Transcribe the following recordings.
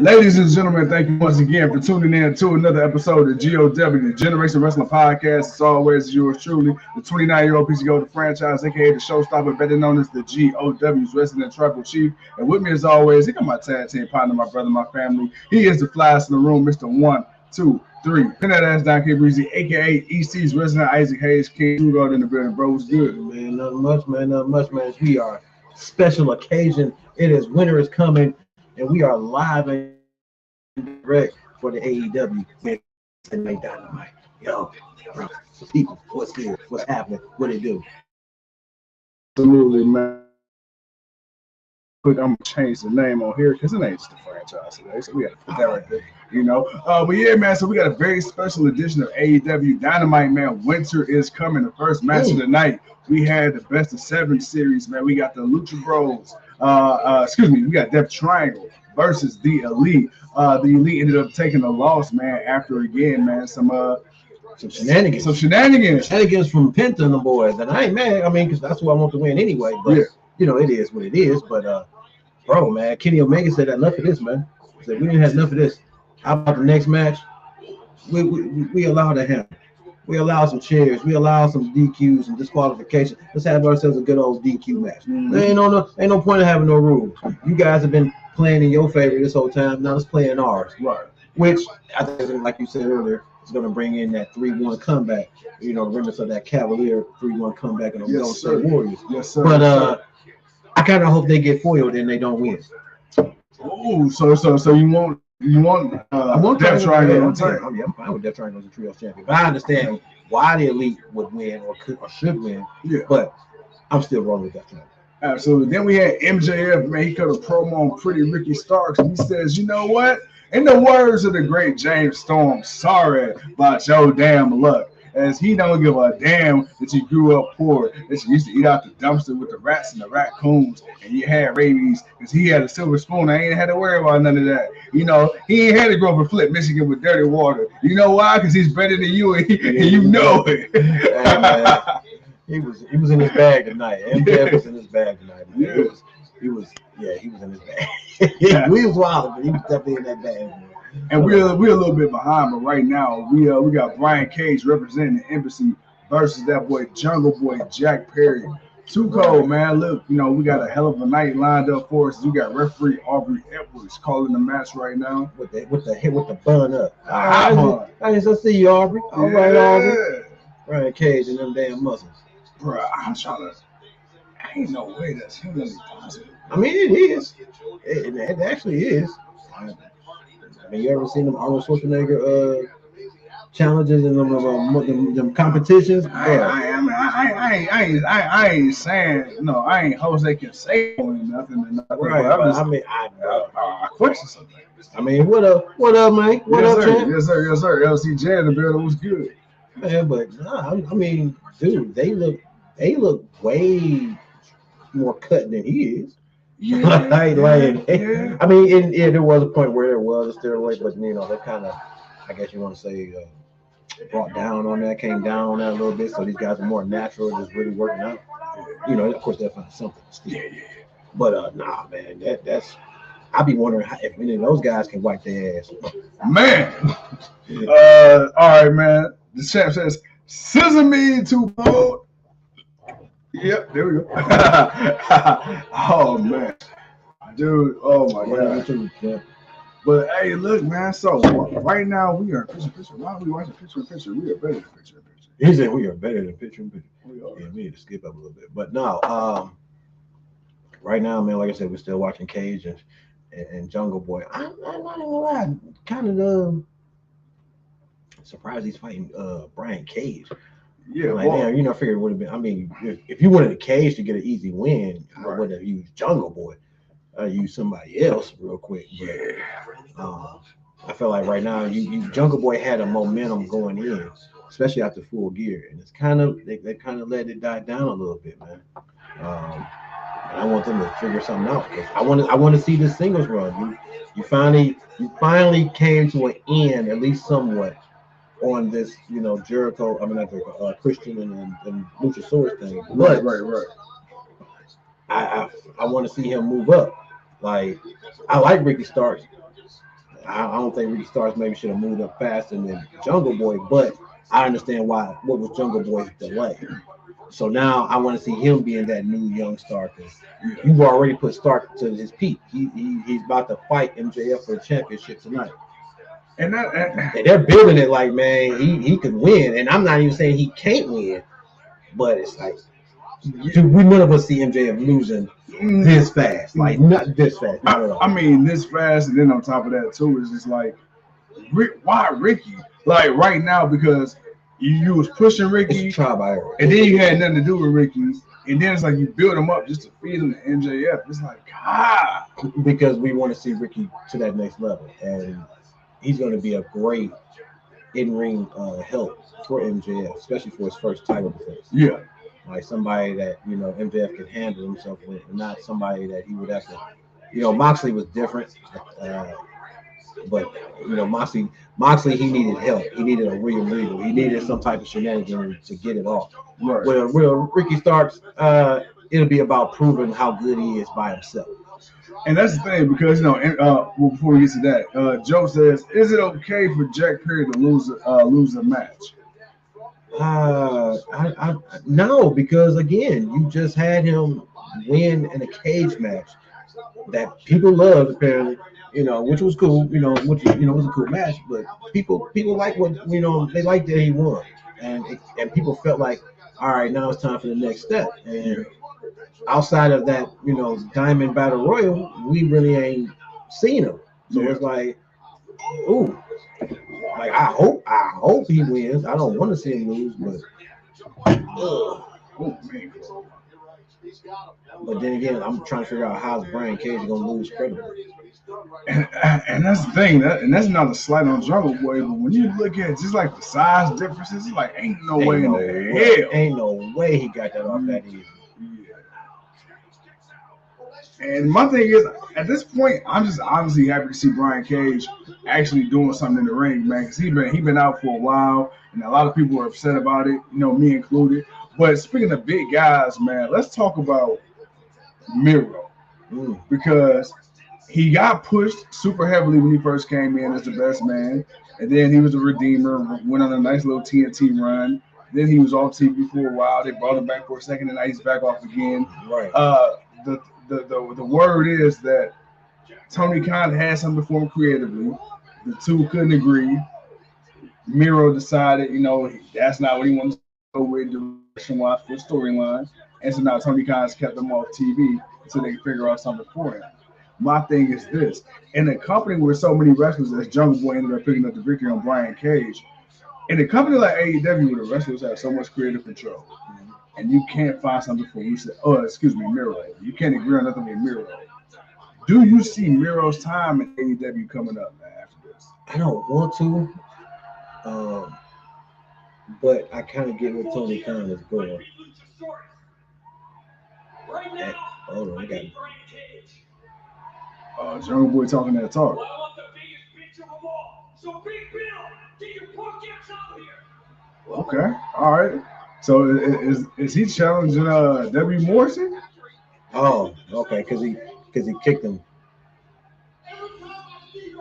Ladies and gentlemen, thank you once again for tuning in to another episode of GOW, the Generation Wrestling Podcast. As always, yours truly, the 29-year-old piece of gold franchise, aka the showstopper, better known as the GOW's resident tribal chief. And with me, as always, he got my tag team partner, my brother, my family. He is the flyest in the room, Mr. 1, 2, 3. Pin that ass down, K Breezy, aka EC's resident Isaac Hayes, King Tudor in the building. Bro, what's good? Man, nothing much, man. We are special occasion. It is Winter Is Coming, and we are live and direct for the AEW Dynamite. Yo, bro, people, what's good? What's happening? What it do? Absolutely, man. Quick, I'm gonna change the name on here because it ain't just a franchise today, so we got to put that right there, you know. But yeah, man. So we got a very special edition of AEW Dynamite, man. Winter is coming. The first match of the night. We had the best of 7 series, man. We got the Lucha Bros. We got Death Triangle versus the Elite. The Elite ended up taking the loss, man. After again, man, some shenanigans. Shenanigans from Penta and the boys, and I ain't mad. I mean, because that's who I want to win anyway. But you know, it is what it is. But bro, man, Kenny Omega said enough of this, man. He said we didn't have enough of this. How about the next match? We allowed to happen. We allow some chairs. We allow some DQs and disqualification. Let's have ourselves a good old DQ match. There ain't no point in having no rules. You guys have been playing in your favor this whole time. Now let's play in ours. Right. Which I think, like you said earlier, is going to bring in that 3-1 comeback. You know, remember of that Cavalier 3-1 comeback and the Golden State Warriors. Yes, sir. But I kind of hope they get foiled and they don't win. Oh, so you want I want Death Triangle on time. I'm fine with Death Triangle as a trios champion. But I understand why the Elite would win or should win. Yeah. But I'm still rolling with Death Triangle. Absolutely. Then we had MJF, man. He cut a promo on Pretty Ricky Starks, and he says, "You know what? In the words of the great James Storm, sorry about your damn luck." As he don't give a damn that you grew up poor, that you used to eat out the dumpster with the rats and the raccoons, and you had rabies, because he had a silver spoon. I ain't had to worry about none of that. You know, he ain't had to grow up in Flint, Michigan with dirty water. You know why? Because he's better than you, and you know it. Hey, man. He was in his bag tonight. MJF was in his bag tonight. Man. Yeah. He was in his bag. We was wild, but he was definitely in that bag, man. And we're a little bit behind, but right now we got Brian Cage representing the Embassy versus that boy Jungle Boy Jack Perry. Too cold, man. Look, you know, we got a hell of a night lined up for us. We got referee Aubrey Edwards calling the match right now. With the bun up. I just see you, Aubrey. All right, Aubrey. Brian Cage and them damn muscles. Bro, I'm trying to. Ain't no way that's him really possible. I mean, it is. It actually is. I mean, you ever seen them Arnold Schwarzenegger challenges and them competitions? I ain't saying no. I ain't Jose Canseco or nothing. Right. I question something. I mean, what up, man? What up, champ? Yes, sir. LCJ in the building was good. Man, but nah, I mean, dude, they look way more cut than he is. Yeah, I mean, there was a point where there was a steroid, but you know, they kind of, I guess you want to say, brought down on that, came down on that a little bit. So these guys are more natural, just really working out. You know, of course, they'll find something. Yeah. But nah, man, that's. I be wondering if any of those guys can wipe their ass. Man. All right, man. The champ says, "Scissor me too bold." Yep, there we go. Oh man, dude. Oh my god. But hey, look, man. So right now we are picture. Why are we watching picture? We are better than picture. He said we are better than picture. We are. Yeah, we need to skip up a little bit. But no, right now, man. Like I said, we're still watching Cage and Jungle Boy. I'm not even gonna lie. Kind of surprised he's fighting Brian Cage. Yeah, like, damn, you know, I figured it would have been. I mean, if you wanted a Cage to get an easy win, I wouldn't have used Jungle Boy. I used somebody else real quick. But, I feel like right now, you Jungle Boy had a momentum going in, especially after Full Gear, and it's kind of they kind of let it die down a little bit, man. And I want them to figure something out because I want to see this singles run. You finally came to an end, at least somewhat, on this, you know, Jericho, I mean, not Jericho, Christian and Luchasaurus thing. But right. I want to see him move up. Like, I like Ricky Starks. I don't think Ricky Starks maybe should have moved up faster than Jungle Boy, but I understand why. What was Jungle Boy's delay? So now I want to see him being that new young star because you've already put Stark to his peak. He's about to fight MJF for the championship tonight. And they're building it like, man, he could win. And I'm not even saying he can't win, but it's like, we none of us see MJF losing this fast. Like, not this fast. Not at all. I mean, this fast, and then on top of that, too, it's just like, why Ricky? Like, right now, because you was pushing Ricky, and then you had nothing to do with Ricky, and then it's like you build him up just to feed him to MJF. It's like, because we want to see Ricky to that next level, and he's going to be a great in-ring help for MJF, especially for his first title defense. Yeah. Like somebody that, you know, MJF can handle himself with, and not somebody that he would have to, you know, Moxley was different. But, you know, Moxley, he needed help. He needed a real regal. He needed some type of shenanigans to get it off. Right. Well, Ricky Starks, it'll be about proving how good he is by himself. And that's the thing, because, you know, before we get to that, Joe says, is it okay for Jack Perry to lose a match? No, because again, you just had him win in a cage match that people loved, apparently, you know, which was cool, you know, was a cool match, but people like what, you know, they liked that he won, and people felt like, all right, now it's time for the next step. And outside of that, you know, Diamond Battle Royal, we really ain't seen him. So it's like, ooh. Like, I hope he wins. I don't want to see him lose, but but then again, I'm trying to figure out how's Brian Cage gonna lose credibly. And that's the thing, and that's not a slight on Jungle Boy, but when you look at just like the size differences, it's like ain't no way in hell. Ain't no way he got that off that easy. And my thing is, at this point, I'm just honestly happy to see Brian Cage actually doing something in the ring, man. Because he been out for a while, and a lot of people are upset about it, you know, me included. But speaking of big guys, man, let's talk about Miro, because he got pushed super heavily when he first came in as the best man, and then he was a redeemer, went on a nice little TNT run. Then he was off TV for a while. They brought him back for a second, and now he's back off again. Right. The word is that Tony Khan had something for him creatively. The two couldn't agree. Miro decided, you know, that's not what he wanted to go with direction-wise for storyline. And so now Tony Khan's kept him off TV until they can figure out something for him. My thing is this. In a company with so many wrestlers, as Jungle Boy ended up picking up the victory on Brian Cage, in a company like AEW where the wrestlers have so much creative control, and you can't find something for Miro. You can't agree on nothing with Miro. Do you see Miro's time in AEW coming up, man, after this? I don't want to, but I kind of get where Tony Khan is going. Hold on, I got it. Jungle Boy talking that talk. Okay, all right. So is he challenging W. Morrison? Oh, okay, because he kicked him.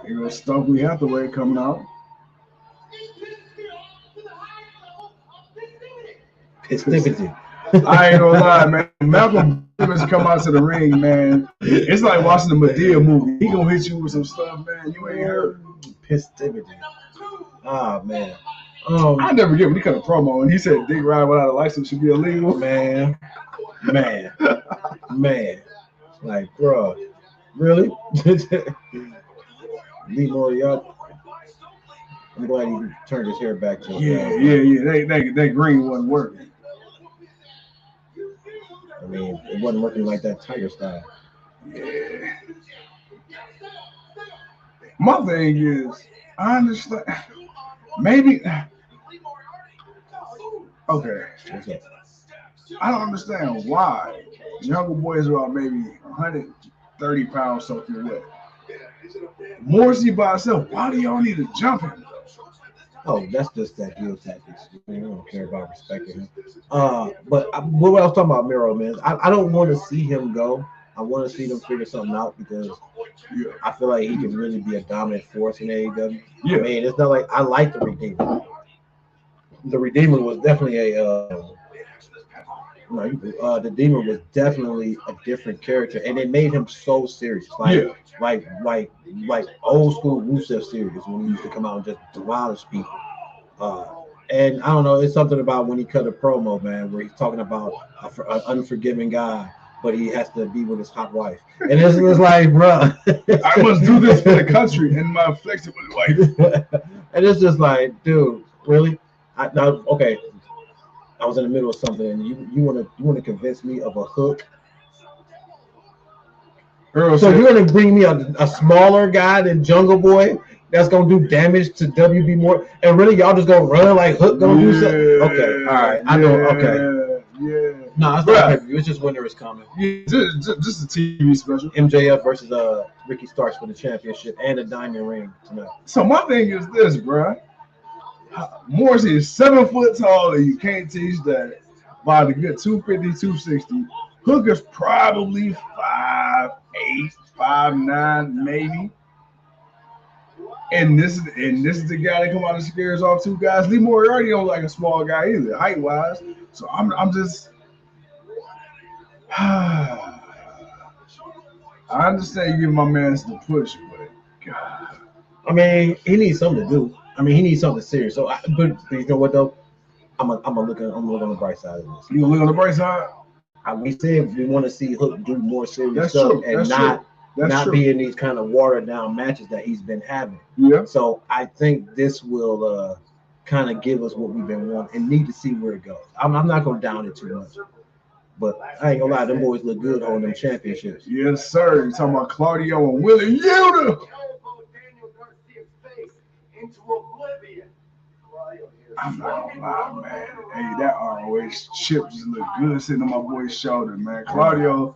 You know, Stokely Hathaway coming out. Festivity. I ain't gonna lie, man. Malcolm Bivens come out to the ring, man. It's like watching the Medea movie. He gonna hit you with some stuff, man. You ain't heard. Festivity. Ah, man. I never get when he cut a promo and he said dick ride without a license should be illegal. Man. Like, bro, really? Lee Moriarty. I'm glad he turned his hair back to That green wasn't working. I mean, it wasn't working like that Tiger style. Yeah. My thing is, I understand. Maybe. Okay. I don't understand why Jungle Boy is about maybe 130 pounds soaking wet. Morrissey by himself, why do y'all need to jump him? Oh, that's just that heel tactics. We don't care about respecting him. But what I was talking about, Miro, man, I don't want to see him go. I want to see them figure something out because I feel like he can really be a dominant force in AEW. Yeah. I mean, it's not like I like the Redeemer. The Redeemer was definitely the Demon was definitely a different character, and it made him so serious, like old school Rusev serious when he used to come out and just demolish people. And I don't know, it's something about when he cut a promo, man, where he's talking about an unforgiving guy, but he has to be with his hot wife, and it's like, bro, I must do this for the country and my flexible wife, and it's just like, dude, really? Okay. I was in the middle of something, and you want to convince me of a hook. So you're going to bring me a smaller guy than Jungle Boy that's going to do damage to WB more, and really y'all just going to run like Hook going to do something? Okay, all right, I know. Okay, yeah. No, it's not pay-per-view. It's just Winter Is Coming. Yeah, just a TV special. MJF versus Ricky Starks for the championship and a diamond ring tonight. So my thing is this, bro. Morrissey is 7 foot tall, and you can't teach that by the good 250, 260. Hook is probably 5'8", 5'9", maybe. And this is the guy that come out and scares off two guys. Lee Moriarty don't like a small guy either, height wise. So I'm just I understand you give my man the push, but God. I mean, he needs something to do. I mean, he needs something serious. So, but you know what though? I'm gonna look on the bright side of this. You gonna look on the bright side? We said we want to see Hook do more serious stuff and not be in these kind of watered down matches that he's been having. Yeah. So I think this will kind of give us what we've been wanting and need to see where it goes. I'm not gonna down it too much, but I ain't gonna lie, them boys look good holding them championships. Yes, sir. You're talking about Claudio and Willie Yuta. I'm not gonna lie, man. Hey, that ROH chip just look good sitting on my boy's shoulder, man. Claudio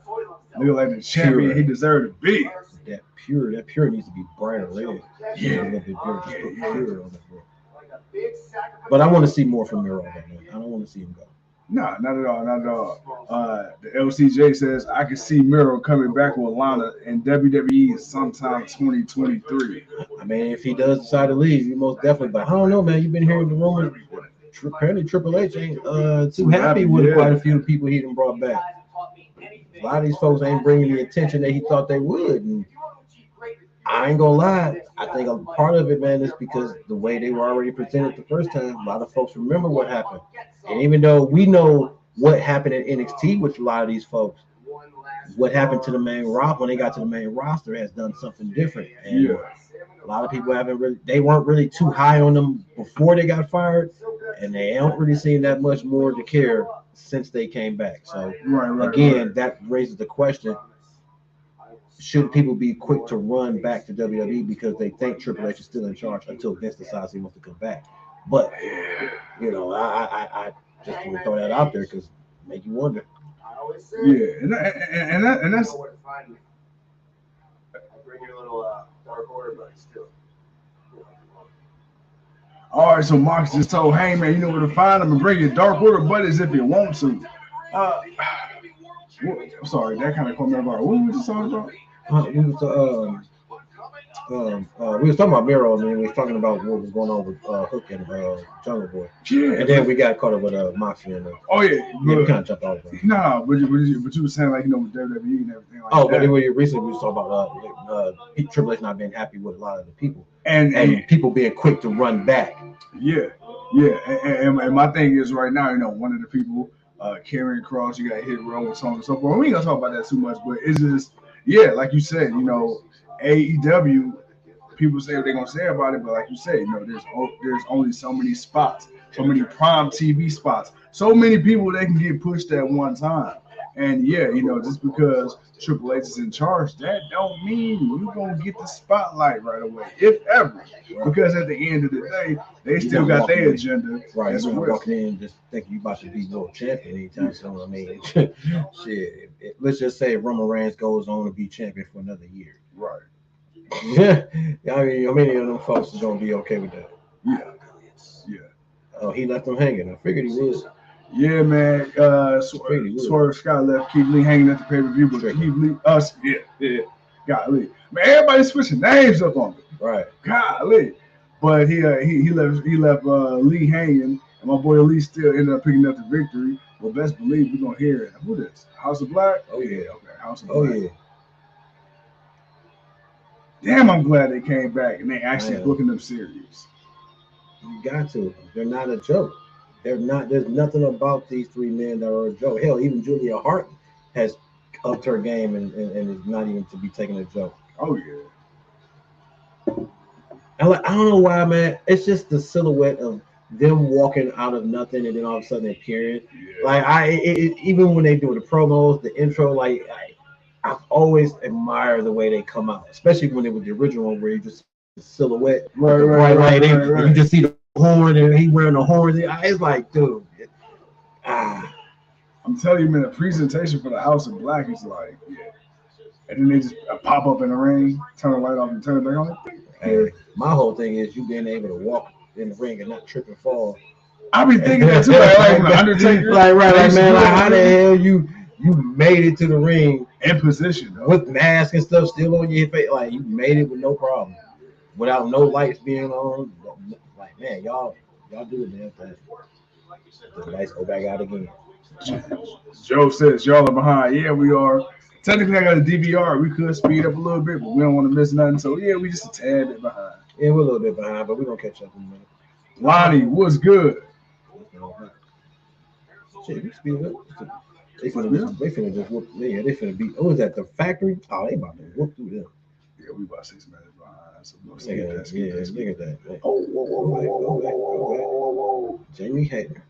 look like the champion he deserved to be. That pure needs to be brighter red. Yeah, a little bit pure. Just put pure on it, bro. But I want to see more from Miro, man. I don't want to see him go. No, not at all, not at all. The LCJ says I can see Miro coming back with Lana in WWE sometime 2023. I mean, if he does decide to leave, he most definitely. But I don't know, man. You've been hearing the rumors. Apparently, Triple H ain't too happy with quite a few people he done brought back. A lot of these folks ain't bringing the attention that he thought they would. And I ain't gonna lie. I think a part of it, man, is because the way they were already presented the first time. A lot of folks remember what happened. And even though we know what happened in NXT with a lot of these folks, what happened to the main roster when they got to the main roster has done something different. And a lot of people weren't really too high on them before they got fired, and they haven't really seen that much more to care since they came back. So again, that raises the question: should people be quick to run back to WWE because they think Triple H is still in charge until Vince decides he wants to come back? But you know, I just want to throw that out there because make you wonder. Yeah, and that's. Bring your little dark order, but still. All right, so Mox just told Hangman, you know where to find him and bring your dark order buddies if you want to. I'm sorry, that kind of caught me off guard. What were we just talking about? We was talking about Miro, and we was talking about what was going on with Hook and Jungle Boy. Yeah. And then we got caught up with Moxley and we kind of jumped off. Nah, but you were saying, like, you know, with WWE and everything like that. But then recently we was talking about Triple H not being happy with a lot of the people. And people being quick to run back. Yeah. And my thing is right now, you know, one of the people, carrying across, you got hit row and so on and so forth. We ain't gonna talk about that too much, but it's just, like you said, you know, AEW, people say what they're gonna say about it, but like you say, you know, there's only so many spots, so many prime TV spots, so many people that can get pushed at one time. And you know, just because Triple H is in charge, that don't mean you're gonna get the spotlight right away, if ever. Because at the end of the day, they still got their agenda. Right, you're not walking in just thinking you about to be world champion anytime soon. I mean, shit. Let's just say Roman Reigns goes on to be champion for another year. Right. Yeah. I mean, how many of them folks is gonna be okay with that? Yeah. Oh, he left them hanging. I figured he would. Yeah, man. Swerve Scott left Keith Lee hanging at the pay-per-view, but Keith Lee, yeah. Golly. Man, everybody's switching names up on me. Right. Golly. But he left Lee hanging, and my boy Lee still ended up picking up the victory. Well, best believe we're gonna hear it. Who this? House of Black? Oh yeah. Okay, House of Oh Black. yeah. Damn, I'm glad they came back and they actually booking them serious. You got to. They're not a joke. They're not. There's nothing about these three men that are a joke. Hell, even Julia Hart has upped her game and is not even to be taken a joke. Oh yeah. And like, I don't know why, man. It's just the silhouette of them walking out of nothing and then all of a sudden appearing. Yeah. Like even when they do the promos, the intro, like I've always admired the way they come out, especially when it was the original one where you just see the silhouette, right. You just see the horn and he wearing the horn. It's like, dude, I'm telling you, man, the presentation for the House of Black is like, yeah. And then they just pop up in the ring, turn the light off and turn it back on. Hey, my whole thing is you being able to walk in the ring and not trip and fall. I be thinking that too, like the Undertaker. Like man, like how the hell you made it to the ring in position though. With mask and stuff still on your face, like you made it with no problem, without no lights being on. Like man, y'all do it, man. The lights go back out again. Joe says y'all are behind. Yeah, we are. Technically, I got a DVR. We could speed up a little bit, but we don't want to miss nothing. So yeah, we just a tad bit behind. Yeah, we're a little bit behind, but we're gonna catch up in a minute. Lonnie, what's good? Shit, we speed up. They finna just whoop. Yeah, they finna beat. Oh, is that the factory? Oh, they about to whoop through them. Yeah, we about 6 minutes behind. So look at that. Oh, Jamie Hater.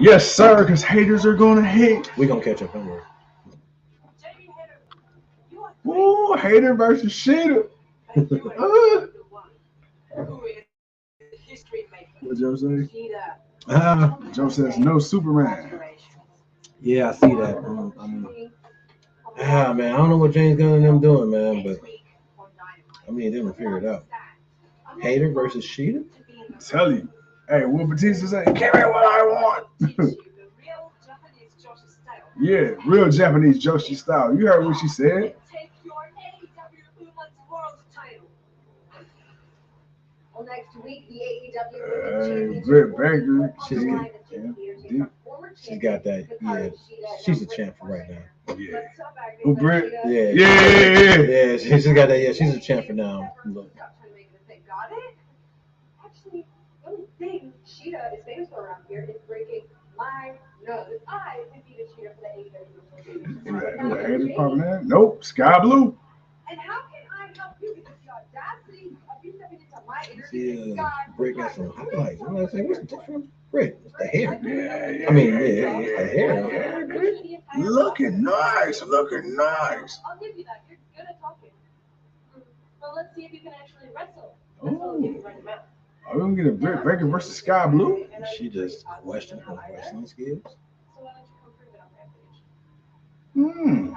Yes, sir, because haters are gonna hate. We gonna catch up. Don't worry. Ooh, hater versus shitter. What Joe say? Joe says no Superman. Yeah, I see that. Man, I don't know what James Gunn and them doing, man, but I mean, they're gonna figure it out. Hater versus Sheeta? I tell you. Hey, what Batista say? Give me what I want. Yeah, real Japanese Joshi style. You heard what she said? Next week, the AEW Britt Baker. She's got that. Yeah, she's a champ for right now. Yeah. Who, Britt? Yeah. She's got that. Yeah, she's a champ for now. Look. Actually, the only thing Sheeta is famous for around here is breaking my nose. I defeated Sheeta for the AEW. Nope, Sky Blue. And how can I help you because the audacity of you stepping into my interview? Britt got some highlights. You know what I'm saying? What's the difference? Britt, it's the hair. Yeah. I mean, it's the hair. Looking nice. I'll give you that. You're good at talking. Well, let's see if you can actually wrestle. That's what I'll give you right now. Are we gonna get a Britt Baker versus Sky Blue? She just questioned her wrestling skills. So why don't you come prove it on Rampage?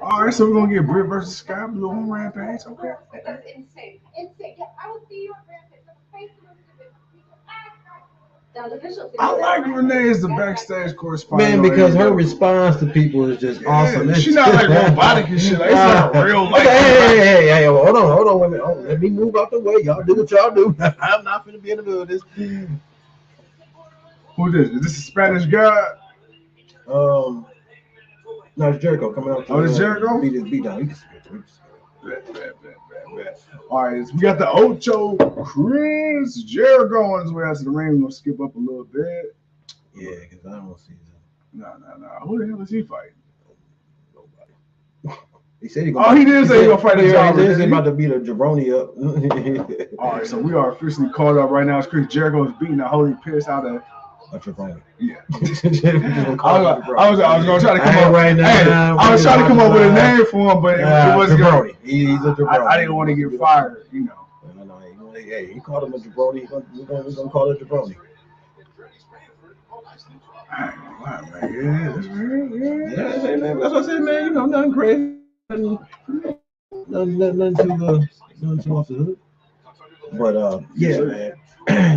All right, so we're gonna get Britt versus Sky Blue on Rampage. Okay. That's insane. Yeah, I will see you on Rampage. The face of the I like Renee as the backstage correspondent. Man, because her response to people is just awesome. She's not like robotic and shit. Like, it's not real life. Hey, hold on, women. Oh, let me move out the way. Y'all do what y'all do. I'm not gonna be in the middle of this. Who this? Is this a Spanish guy? No, it's Jericho coming out. Oh, it's Jericho? Beat down. All right, so we got the Ocho Chris Jericho on his way out to the ring. We're gonna skip up a little bit. Yeah, because I don't see that. No. Who the hell is he fighting? Nobody. He said he did say he gonna fight a jobber. He's about to beat a jabroni up. All right, so we are officially caught up right now. It's Chris Jericho is beating the holy piss out of a jabroni. Yeah. I was gonna try to come up right now. I was trying to come up with a name for him, but it wasn't jabroni. He's a jabroni. I didn't want to get fired, you know. No. Hey, he called him a jabroni. We're gonna call it jabroni. Wow, man. Yeah, that's what I said, man. You know, nothing crazy. Nothing too off the hook. But yeah, man.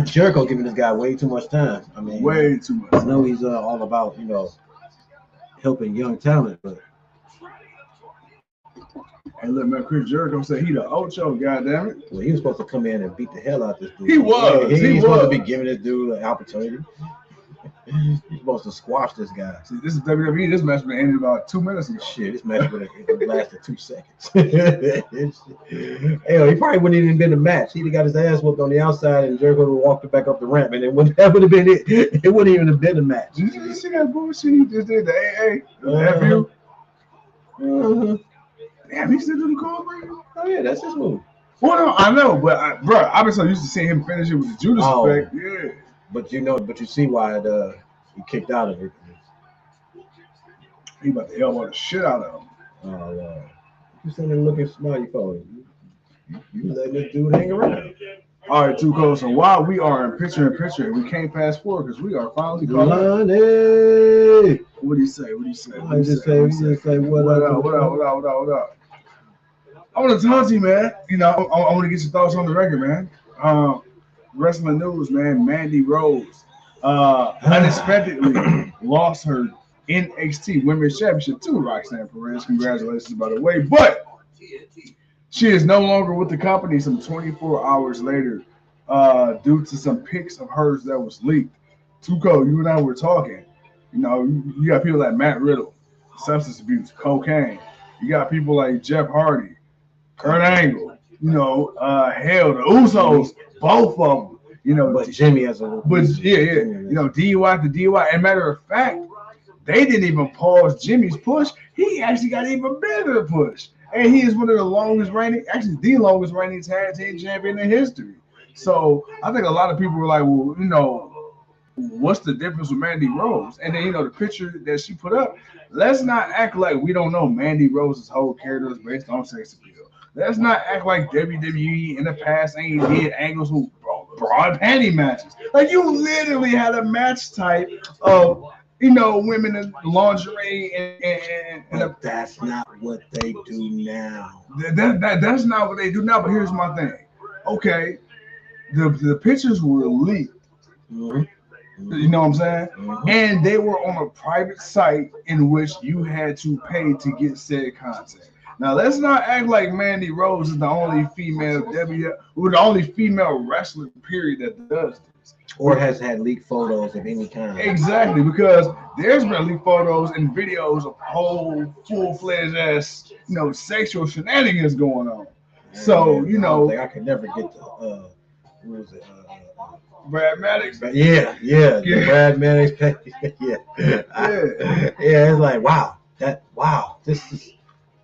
Jericho giving this guy way too much time. I mean, way too much. I know he's all about helping young talent, but hey, look, man, Chris Jericho said he the Ocho. Goddamn it. well, he was supposed to come in and beat the hell out this dude. He was. He's supposed to be giving this dude an opportunity. He's supposed to squash this guy. See, this is WWE. This match been ended about 2 minutes ago. Shit, this match would have lasted 2 seconds. Hell, he probably wouldn't even been a match. He'd have got his ass whooped on the outside, and Jericho would have walked back up the ramp, and that would have been it. It wouldn't even have been a match. Did you see that bullshit he just did? The AA, the FU. Damn, he still do the call breaker? Oh yeah, that's his move. Well, no, I know, but bro, I've been so used to seeing him finish it with the Judas effect. Yeah. But you see why he kicked out of it. He about to elbow the shit out of him. Oh Lord. You sitting there looking smiley for you letting this dude hang around. All right, too close. So while we are in picture, we can't fast forward because we are finally calling. Lonnie! What do you say? What do you say? I just say what up? What up? I want to talk to you, man. I want to get your thoughts on the record, man. Wrestling news, man. Mandy Rhodes unexpectedly lost her NXT Women's Championship to Roxanne Perez. Congratulations, by the way. But she is no longer with the company some 24 hours later due to some pics of hers that was leaked. Tuco, you and I were talking. You got people like Matt Riddle, substance abuse, cocaine. You got people like Jeff Hardy, Kurt Angle, hell, the Usos, both of them. But Jimmy has a DUI after DUI. And matter of fact, they didn't even pause Jimmy's push. He actually got even bigger push. And he is one of the longest reigning tag team champion in history. So I think a lot of people were like, well, what's the difference with Mandy Rose? And then, the picture that she put up, let's not act like we don't know Mandy Rose's whole character is based on sex appeal. Let's not act like WWE in the past ain't did angles who broad panty matches. Like, you literally had a match type of, women in lingerie and that's not what they do now. That's not what they do now, but here's my thing. Okay, the pictures were leaked. Mm-hmm. You know what I'm saying? Mm-hmm. And they were on a private site in which you had to pay to get said content. Now, let's not act like Mandy Rose is the only female the only female wrestler, period, that does this. Or has had leaked photos of any kind. Exactly, because there's been leaked photos and videos of whole full-fledged ass, sexual shenanigans going on. So, I could never get the what was it? Brad Maddox. Yeah. The Brad Maddox. Yeah. It's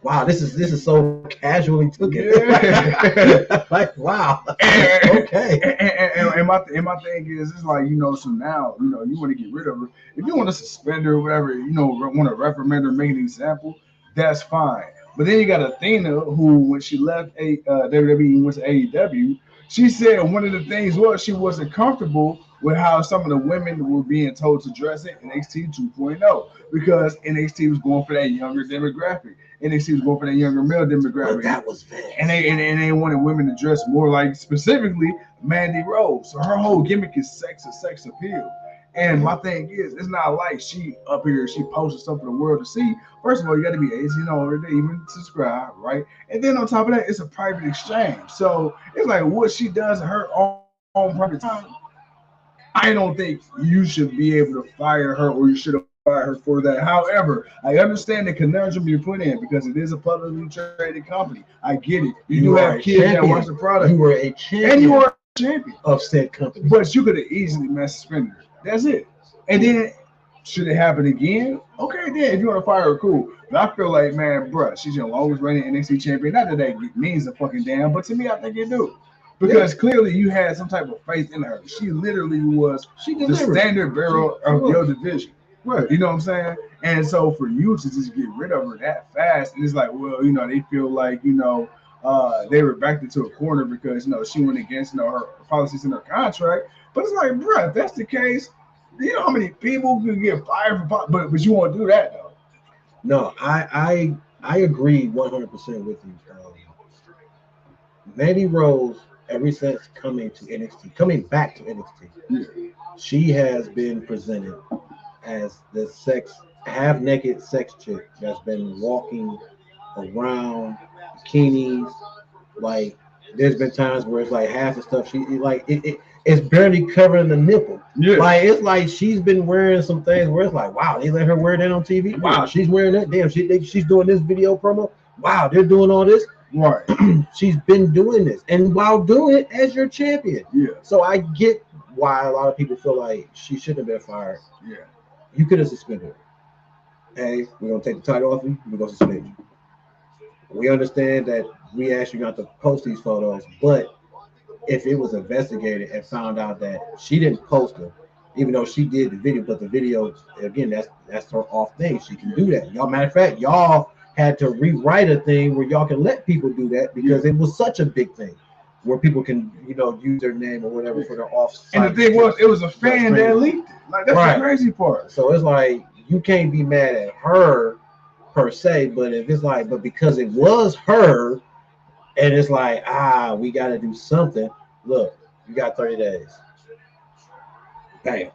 like this is so casually taken. Yeah. Like wow. Okay. And my thing is, it's like so now you want to get rid of her. If you want to suspend her or whatever, want to reprimand her, make an example, that's fine. But then you got Athena, who when she left WWE and went to AEW. She said one of the things was she wasn't comfortable with how some of the women were being told to dress in NXT 2.0 because NXT was going for that younger demographic. NXT was going for that younger male demographic. But that was bad. And they wanted women to dress more like specifically Mandy Rose. So her whole gimmick is sex appeal. And my thing is, it's not like she up here, she posted stuff for the world to see. First of all, you got to be 18 or to even subscribe, right? And then on top of that, it's a private exchange. So it's like what she does in her own private time. I don't think you should be able to fire her or you should have fired her for that. However, I understand the conundrum you put in because it is a publicly traded company. I get it. You do have kids that watch the product. You were a champion. And you were a champion of said company. But you could have easily suspended her. That's it. And then, should it happen again? Okay, then if you want to fire her, cool. But I feel like, man, bruh, she's your longest reigning NXT champion. Not that means a fucking damn, but to me, I think it do. Because clearly you had some type of faith in her. She literally was the standard bearer of your division. Right. You know what I'm saying? And so for you to just get rid of her that fast, and it's like, well, they feel like, they were backed into a corner because, she went against, her policies in her contract. But it's like, bro, if that's the case, you know how many people can get fired for, but you won't do that though. No, I agree 100% with you. Mandy Rose ever since coming back to NXT, she has been presented as the half-naked sex chick that's been walking around bikinis. Like, there's been times where it's like half the stuff it's barely covering the nipple. Yeah. Like, it's like she's been wearing some things where it's like, wow, they let her wear that on TV. Wow, she's wearing that. Damn, she's doing this video promo. Wow, they're doing all this. Right. She's been doing this, and while doing it as your champion. Yeah. So I get why a lot of people feel like she shouldn't have been fired. Yeah. You could have suspended her. Hey, we're gonna take the title off you. We're gonna suspend you. We understand that we asked you not to post these photos, but if it was investigated and found out that she didn't post them, even though she did the video, but the video, again, that's her off thing. She can do that. Y'all, matter of fact, y'all had to rewrite a thing where y'all can let people do that because it was such a big thing where people can, use their name or whatever for their off. And the thing was, it was a fan that leaked it. Like, that's the crazy part. So it's like, you can't be mad at her per se, but if it's like, but because it was her, and it's like, we got to do something. Look, you got 30 days. Bam.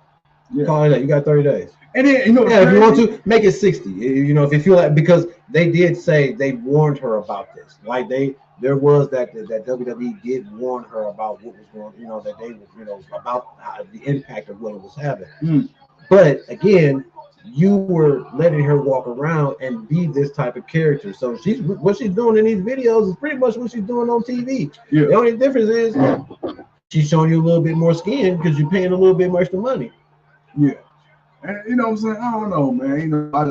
Yeah. Call it that. You got 30 days. And then, if you want to, make it 60. If you feel like, because they did say they warned her about this. Like, there was that WWE did warn her about what was going, that they were, about the impact of what it was having. But again, you were letting her walk around and be this type of character. So what she's doing in these videos is pretty much what she's doing on TV. Yeah. The only difference is she's showing you a little bit more skin because you're paying a little bit extra money. Yeah. And you know what I'm saying? I don't know, man. I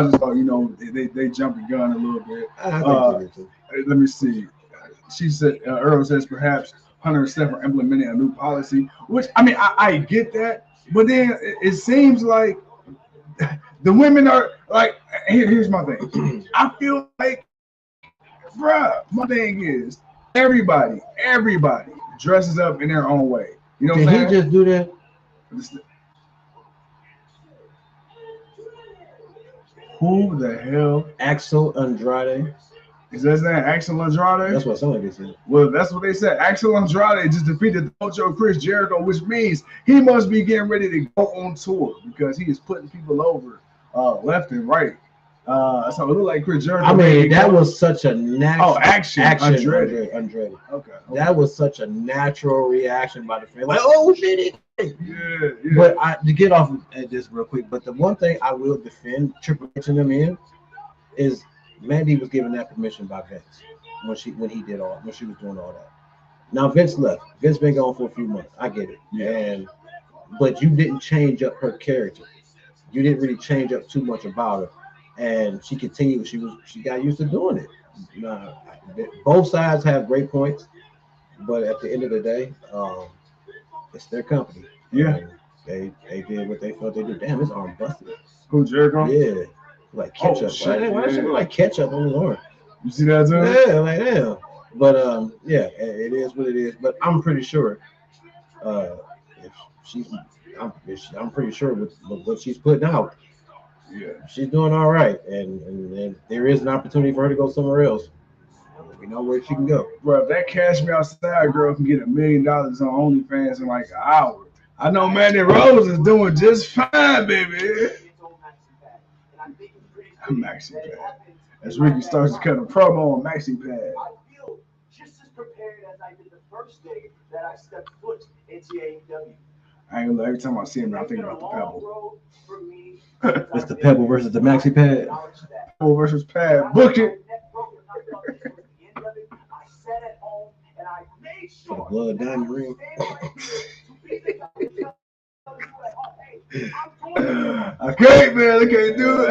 just thought, they jumped the gun a little bit. Let me see. She said, Earl says perhaps Hunter and Steph are implementing a new policy, which, I get that. But then it seems like the women are like, here's my thing. I feel like, my thing is everybody dresses up in their own way. You know what I'm saying? Did he just do that? Who the hell? Axel Andrade. Is that his name? Axel Andrade? That's what somebody said. Well, that's what they said. Axel Andrade just defeated the Ocho Chris Jericho, which means he must be getting ready to go on tour because he is putting people over left and right. So it looked like Chris Jericho. That was such a natural action. Andrade. Okay. That was such a natural reaction by the fan. Like, oh shit. Yeah. But to get off at this real quick, but the one thing I will defend Triple H and them in is Mandy was given that permission by Vince when she was doing all that. Now Vince left. Vince been gone for a few months. I get it. Yeah. But you didn't change up her character. You didn't really change up too much about her. And she continued. She got used to doing it. Both sides have great points, but at the end of the day, it's their company. Yeah. And they did what they felt they did. Damn, his arm busted. Who, Jericho? Yeah. Like ketchup. Why should it like ketchup on his arm? You see that too? Yeah, like damn. But it is what it is. But I'm pretty sure I'm pretty sure with what she's putting out, she's doing all right. And there is an opportunity for her to go somewhere else. We know where she can go. Bro, if that Cash Me Outside girl can get $1 million on OnlyFans in like an hour, I know Mandy Rose is doing just fine, baby. Maxi Pad. As Ricky starts to cut a promo on Maxi Pad. I feel just as prepared as I did the first day that I stepped foot into AEW. I ain't gonna lie, every time I see him, I think about the Pebble. It's the Pebble versus the Maxi Pad. Pebble versus Pad. Book it. For the blood diamond ring. I can't, man. I can't do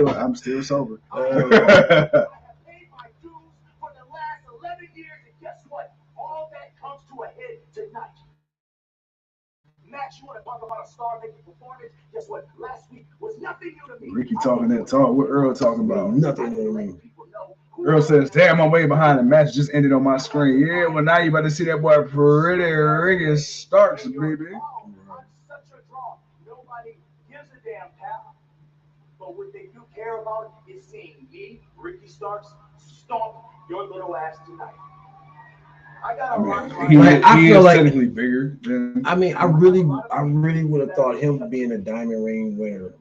it. I'm still sober. Ricky talking that talk. What Earl talking about? Nothing new to me. Earl says, damn, I'm way behind. The match just ended on my screen. Yeah, well, now you about to see that boy pretty Ricky Starks, baby. But what they do care about is seeing me, Ricky Starks, stomp your little ass tonight. I got a lot He feel is like technically bigger than. I mean, I really would have thought him being a diamond ring winner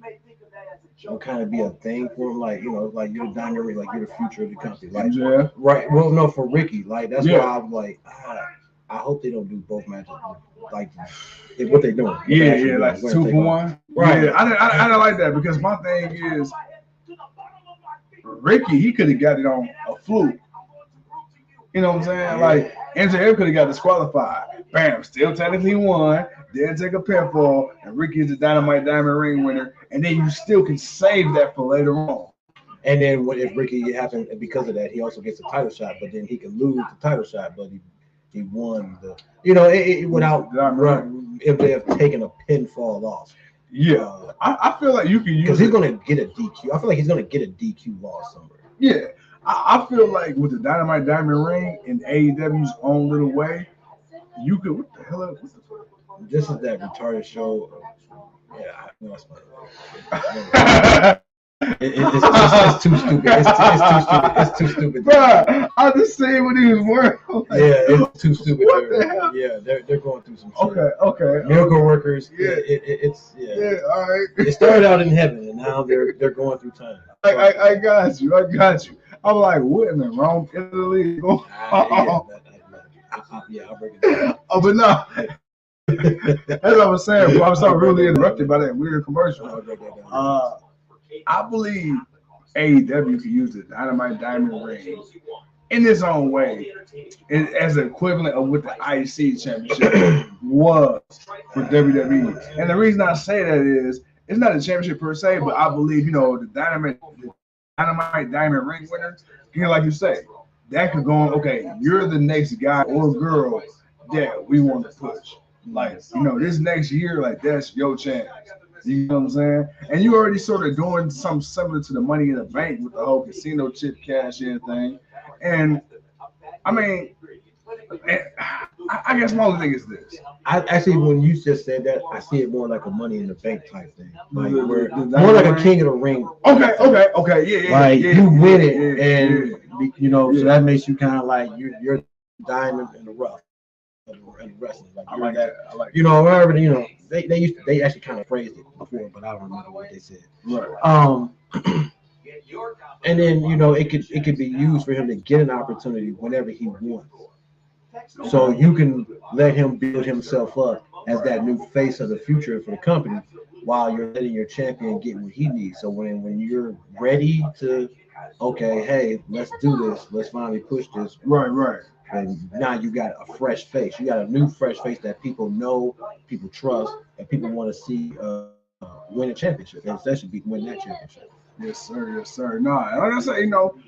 would kind of be a thing for him. Like, you know, like you're a diamond ring, like you're the future of the company. Like, Yeah. right? Well, no, for Ricky, like that's Yeah. why I'm like, I hope they don't do both matches like what they doing. Yeah, like 2 for 1. Right. Yeah, I didn't like that because my thing is Ricky, he could have got it on a fluke. You know what I'm saying? Like MJF could have got disqualified. Bam, still technically won. Didn't take a pinfall, and Ricky is the Dynamite Diamond Ring winner. And then you still can save that for later on. And then what if Ricky happened because of that, he also gets a title shot, but then he can lose the title shot, but he won the, you know, without MJF taking a pinfall loss. Yeah, I feel like you can use because he's gonna get a DQ. I feel like he's gonna get a DQ loss somewhere. Yeah, I feel like with the Dynamite Diamond Ring in AEW's own little way, you could. What the hell? This is that retarded show. Yeah, I know it's funny. It's too stupid. It's too stupid. Bruh, I just seen what he was wearing. Yeah, it's too stupid. What the hell? Yeah, they're going through some shit. Okay. Miracle workers. Yeah. It's all right. It started out in heaven, and now they're going through time. I got you. I'm like, what in the wrong Italy? Yeah, I'll break it down. Oh, but no. That's what I was saying. Bro. I was so really interrupted by that weird commercial. I believe AEW can use the Dynamite Diamond Ring in its own way as an equivalent of what the IC Championship was for WWE. And the reason I say that is it's not a championship per se, but I believe, you know, the Dynamite Diamond Ring winner, you know, like you say, that could go on, okay, you're the next guy or girl that we want to push. Like, you know, this next year, like, that's your chance. You know what I'm saying? And you already sort of doing something similar to the Money in the Bank with the whole casino chip cash in thing. And, I mean, I guess my only thing is this. I actually, when you just said that, I see it more like a Money in the Bank type thing. Like, more like a King of the Ring. Okay, yeah. Like, you win it, and, you know, so that makes you kind of like, you're diamond in the rough. And wrestling, like, I like that. You know, whatever. You know, they actually kind of phrased it before, but I don't remember what they said. Right. And then, you know, it could be used for him to get an opportunity whenever he wants. So you can let him build himself up as that new face of the future for the company, while you're letting your champion get what he needs. So when you're ready to, okay, hey, let's do this. Let's finally push this. Right. And now you got a fresh face. You got a new fresh face that people know, people trust, and people want to see win a championship. And that should be win that championship. Yes, sir. Nah, like I said, you know,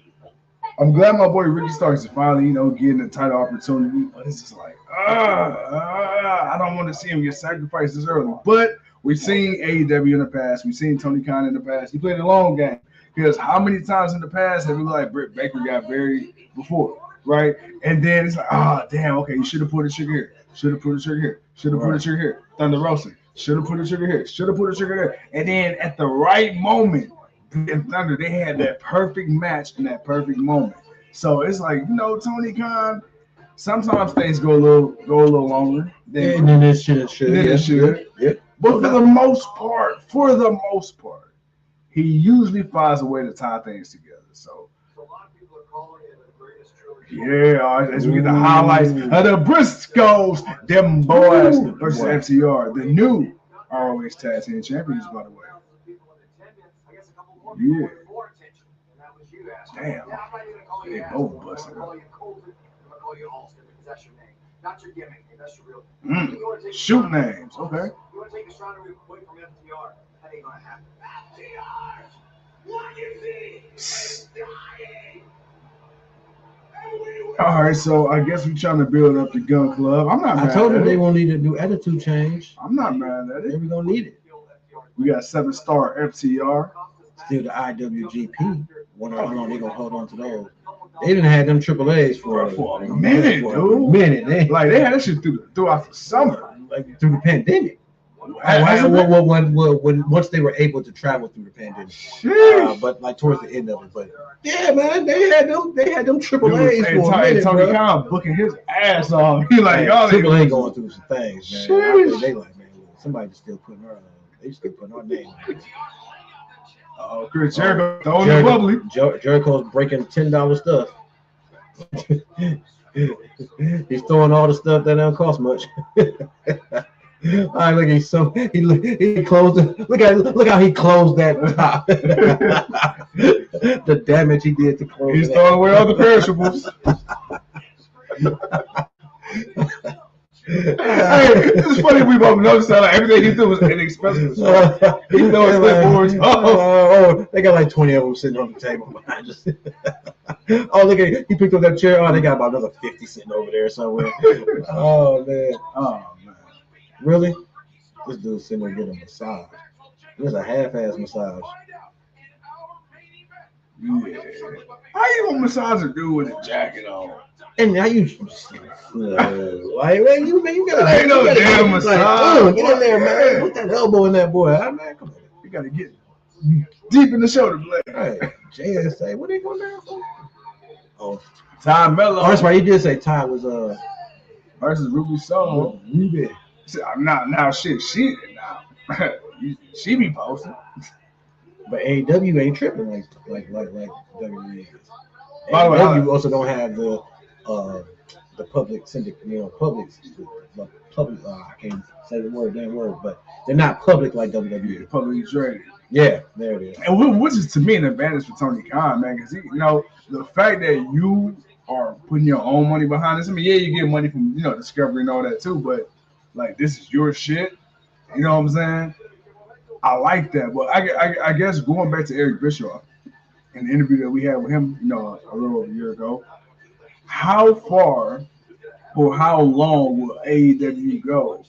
I'm glad my boy Ricky Starks is finally, you know, getting a title opportunity. But it's just like, I don't want to see him get sacrificed this early. But we've seen AEW in the past. We've seen Tony Khan in the past. He played a long game. Because how many times in the past have we like Britt Baker got buried before? Right? And then it's like, damn, okay, you should have put a trigger here. Should have put a trigger here. Should have put a trigger here. Thunder Rosa. Should have put a trigger here. Should have put a trigger there. And then at the right moment, in Thunder, they had that perfect match in that perfect moment. So it's like, you know, Tony Khan, sometimes things go a little longer. And then it should. Yeah. But for the most part, he usually finds a way to tie things together. So yeah, as we get the highlights of the Briscoes, them boys versus FTR, the new ROH Tag Team Champions, by the way. Yeah. Damn. They both busted up. Shoot names, okay. You want to take Estrada away from FTR? That ain't gonna happen. FTR! What you see? Dying! All right, so I guess we're trying to build up the Gun Club. I'm not mad I told at them they it. won't need a new attitude change. I'm not mad at it. We're gonna need it. We got 7-star FTR. Still the IWGP. How long they gonna hold on to those? They didn't have them AAAs for a minute, dude. They had that shit throughout the summer, like through the pandemic. When once they were able to travel through the pandemic, but like towards the end of it. But yeah, man, they had them triple A's for a minute, Tony bro. Khan booking his ass off. He like, y'all Triple A going through some things, man. They like, man, somebody just still putting our name on it. Oh, Chris Jericho throwing the bubbly. Jericho's breaking $10 stuff. He's throwing all the stuff that don't cost much. All right, look, he closed it. Look how he closed that top. The damage he did to close. He's throwing away all the perishables. Hey, it's funny we both noticed that like, everything he did was inexpensive. He knows clipboards. Oh, they got like 20 of them sitting on the table behind us. Oh, look at it. He picked up that chair. Oh, they got about another 50 sitting over there somewhere. Oh, man. Really? This dude's sitting there getting a massage. It was a half-ass massage. Yeah. How you gonna massage a dude with a jacket on? And now you like, man, you gotta ain't no damn massage. Get in there, man. Put that elbow in that boy. Man, come on. You gotta get deep in the shoulder blade. Hey, JSA, what are you going down for? Oh, Ty Mello. Oh, that's right. He did say Ty was versus Ruby Soho. Ruby. I'm not now. Shit, she now. She be posting. But AEW ain't tripping like WWE is. By the way, AEW also don't have the public syndicate, public. I can't say the damn word, but they're not public like WWE. Publicly traded. Yeah, there it is. And which is to me an advantage for Tony Khan, man, because the fact that you are putting your own money behind this. I mean, yeah, you get money from Discovery and all that too, but like this is your shit. You know what I'm saying? I like that, but I guess going back to Eric Bischoff in the interview that we had with him, a little over a year ago, how far or how long will AEW go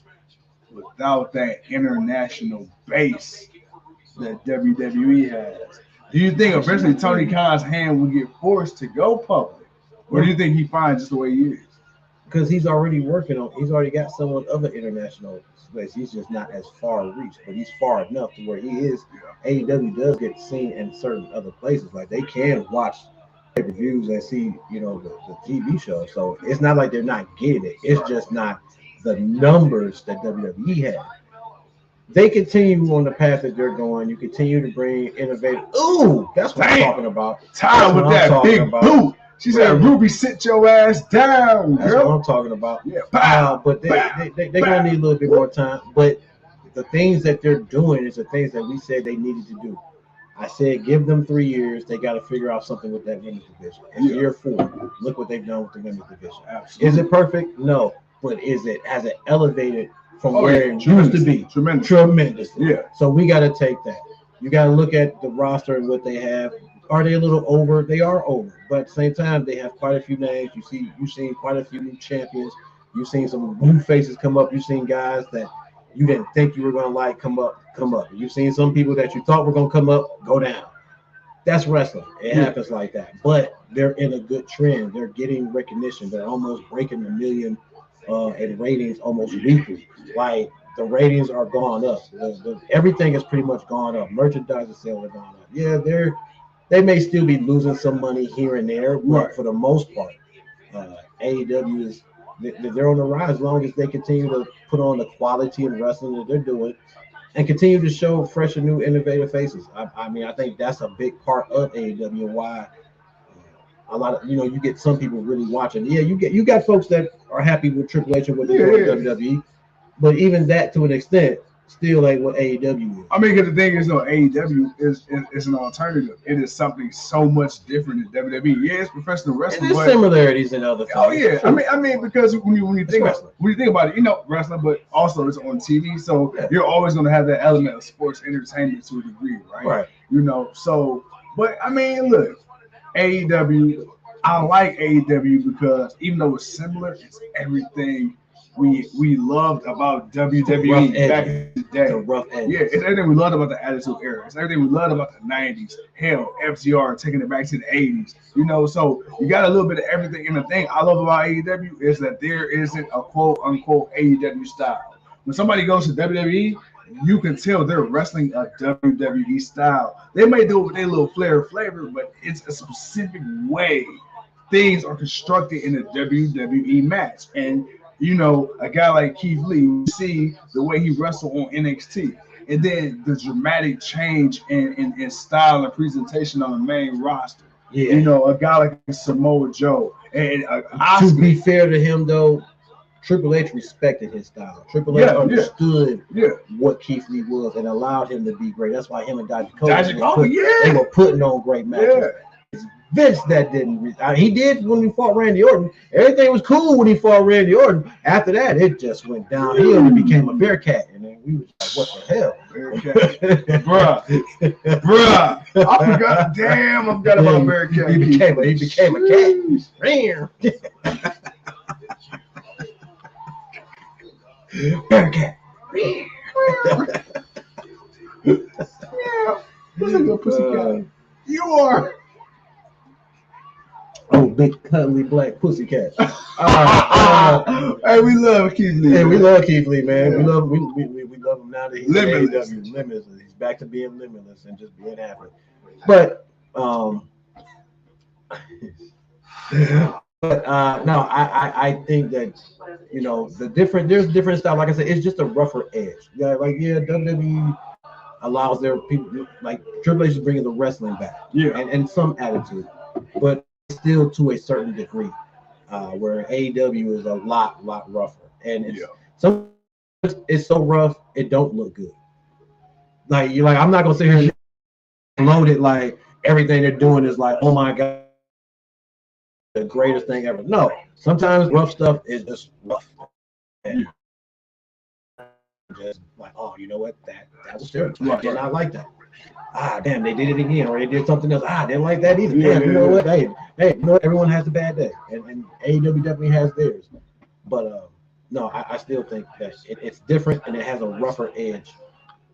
without that international base that WWE has? Do you think eventually Tony Khan's hand will get forced to go public, or do you think he finds just the way he is? Because he's already got someone of an international space. He's just not as far reached, but he's far enough to where he is. Yeah. AEW does get seen in certain other places. Like they can watch pay-per-views and see, the TV show. So it's not like they're not getting it. It's just not the numbers that WWE has. They continue on the path that they're going. You continue to bring innovative. Ooh, that's what I'm talking about. Tired with that big boot. She said, "Ruby, sit your ass down, girl." That's what I'm talking about. Yeah, but they're gonna need a little bit more time. But the things that they're doing is the things that we said they needed to do. I said, give them 3 years. They got to figure out something with that women's division. It's year 4. Look what they've done with the women's division. Absolutely. Is it perfect? No. But has it elevated from where it used to be? Tremendously. Yeah. So we got to take that. You got to look at the roster and what they have. Are they a little over? They are over. But at the same time, they have quite a few names. You've seen quite a few new champions. You've seen some new faces come up. You've seen guys that you didn't think you were going to like come up. You've seen some people that you thought were going to come up, go down. That's wrestling. It happens like that. But they're in a good trend. They're getting recognition. They're almost breaking 1 million in ratings almost weekly. Like, the ratings are gone up. Everything is pretty much gone up. Merchandise sales are gone up. Yeah, they may still be losing some money here and there, but for the most part, AEW is they're on the rise as long as they continue to put on the quality of wrestling that they're doing and continue to show fresh and new innovative faces. I mean, I think that's a big part of AEW. Why a lot of you get some people really watching. Yeah, you got folks that are happy with Triple H and what they're doing with WWE, but even that to an extent still ain't what AEW is. I mean, because the thing is, AEW is an alternative. It is something so much different than WWE. Yeah, it's professional wrestling. And there's similarities in other things. Oh yeah, sure. I mean, because when you think about it, wrestling, but also it's on TV, so you're always going to have that element of sports entertainment to a degree, right? Right. So, but I mean, look, AEW. I like AEW because even though it's similar, it's everything we loved about WWE back in the day. Yeah, it's everything we loved about the Attitude Era. It's everything we loved about the 90s. Hell, FTR taking it back to the 80s. So you got a little bit of everything. And the thing I love about AEW is that there isn't a quote-unquote AEW style. when somebody goes to WWE, you can tell they're wrestling a WWE style. They may do it with their little flair flavor, but it's a specific way things are constructed in a WWE match. And you know, a guy like Keith Lee, you see the way he wrestled on NXT, and then the dramatic change in style and presentation on the main roster. Yeah. You know, a guy like Samoa Joe. And to be fair to him, though, Triple H respected his style. Triple H understood what Keith Lee was and allowed him to be great. That's why him and Cody they were putting on great matches. It's Vince that didn't. He did when he fought Randy Orton. Everything was cool when he fought Randy Orton. After that, it just went downhill and became a Bearcat. And then we was like, what the hell? Bruh. I forgot. Damn, I forgot about Bearcat. He became a cat. Bearcat. Who's a good pussycat? You are. Oh, big cuddly black pussycat. Hey, we love Keith Lee. Yeah, we love Keith Lee, man. We love him now that he's limitless. Limitless. He's back to being limitless and just being happy. But no, I think that you know there's different style. Like I said, it's just a rougher edge. Yeah, like WWE allows their people like Triple H is bringing the wrestling back. Yeah, and some attitude, but still to a certain degree, where AEW is a lot rougher, and it's so rough it don't look good. Like I'm not gonna sit here and load it like everything they're doing is like, oh my god, the greatest thing ever. No, sometimes rough stuff is just rough. And just like, oh, you know what? That was terrible. I did not like that. Damn, they did it again, or they did something else. Didn't like that either. You know what? Hey, you know what? Everyone has a bad day, and AEW definitely has theirs. But no, I still think that it's different, and it has a rougher edge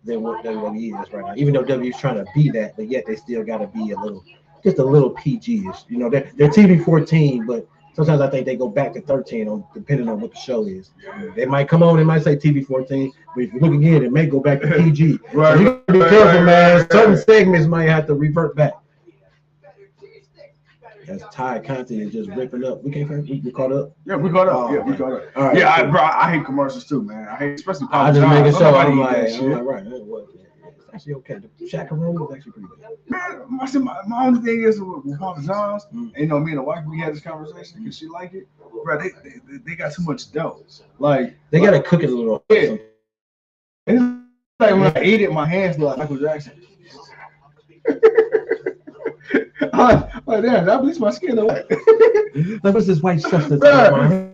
than what WWE is right now. Even though WWE is trying to be that, but yet they still got to be just a little PG-ish. You know, they're TV 14, but sometimes I think they go back to 13 depending on what the show is. They might come on, they might say TV 14, but if you look again, it may go back to PG. Right, so you gotta be careful, man. Certain segments might have to revert back. As Ty Conti is just ripping up. We caught up? Yeah, we caught up. We caught up. All right, yeah, so, I hate commercials too, man. I hate, especially Papa I just John's. making sure. I'm like, right. It's actually okay. The Chacarone is actually pretty good. Man, my only thing is with Papa John's, and you know, me and the wife, we had this conversation because she like it. Bro, they got too much dough. Like they gotta cook it a little. Yeah. It's like when I eat it, my hands look like Michael Jackson. Like damn, that bleach my skin away. Like what's this white substance? My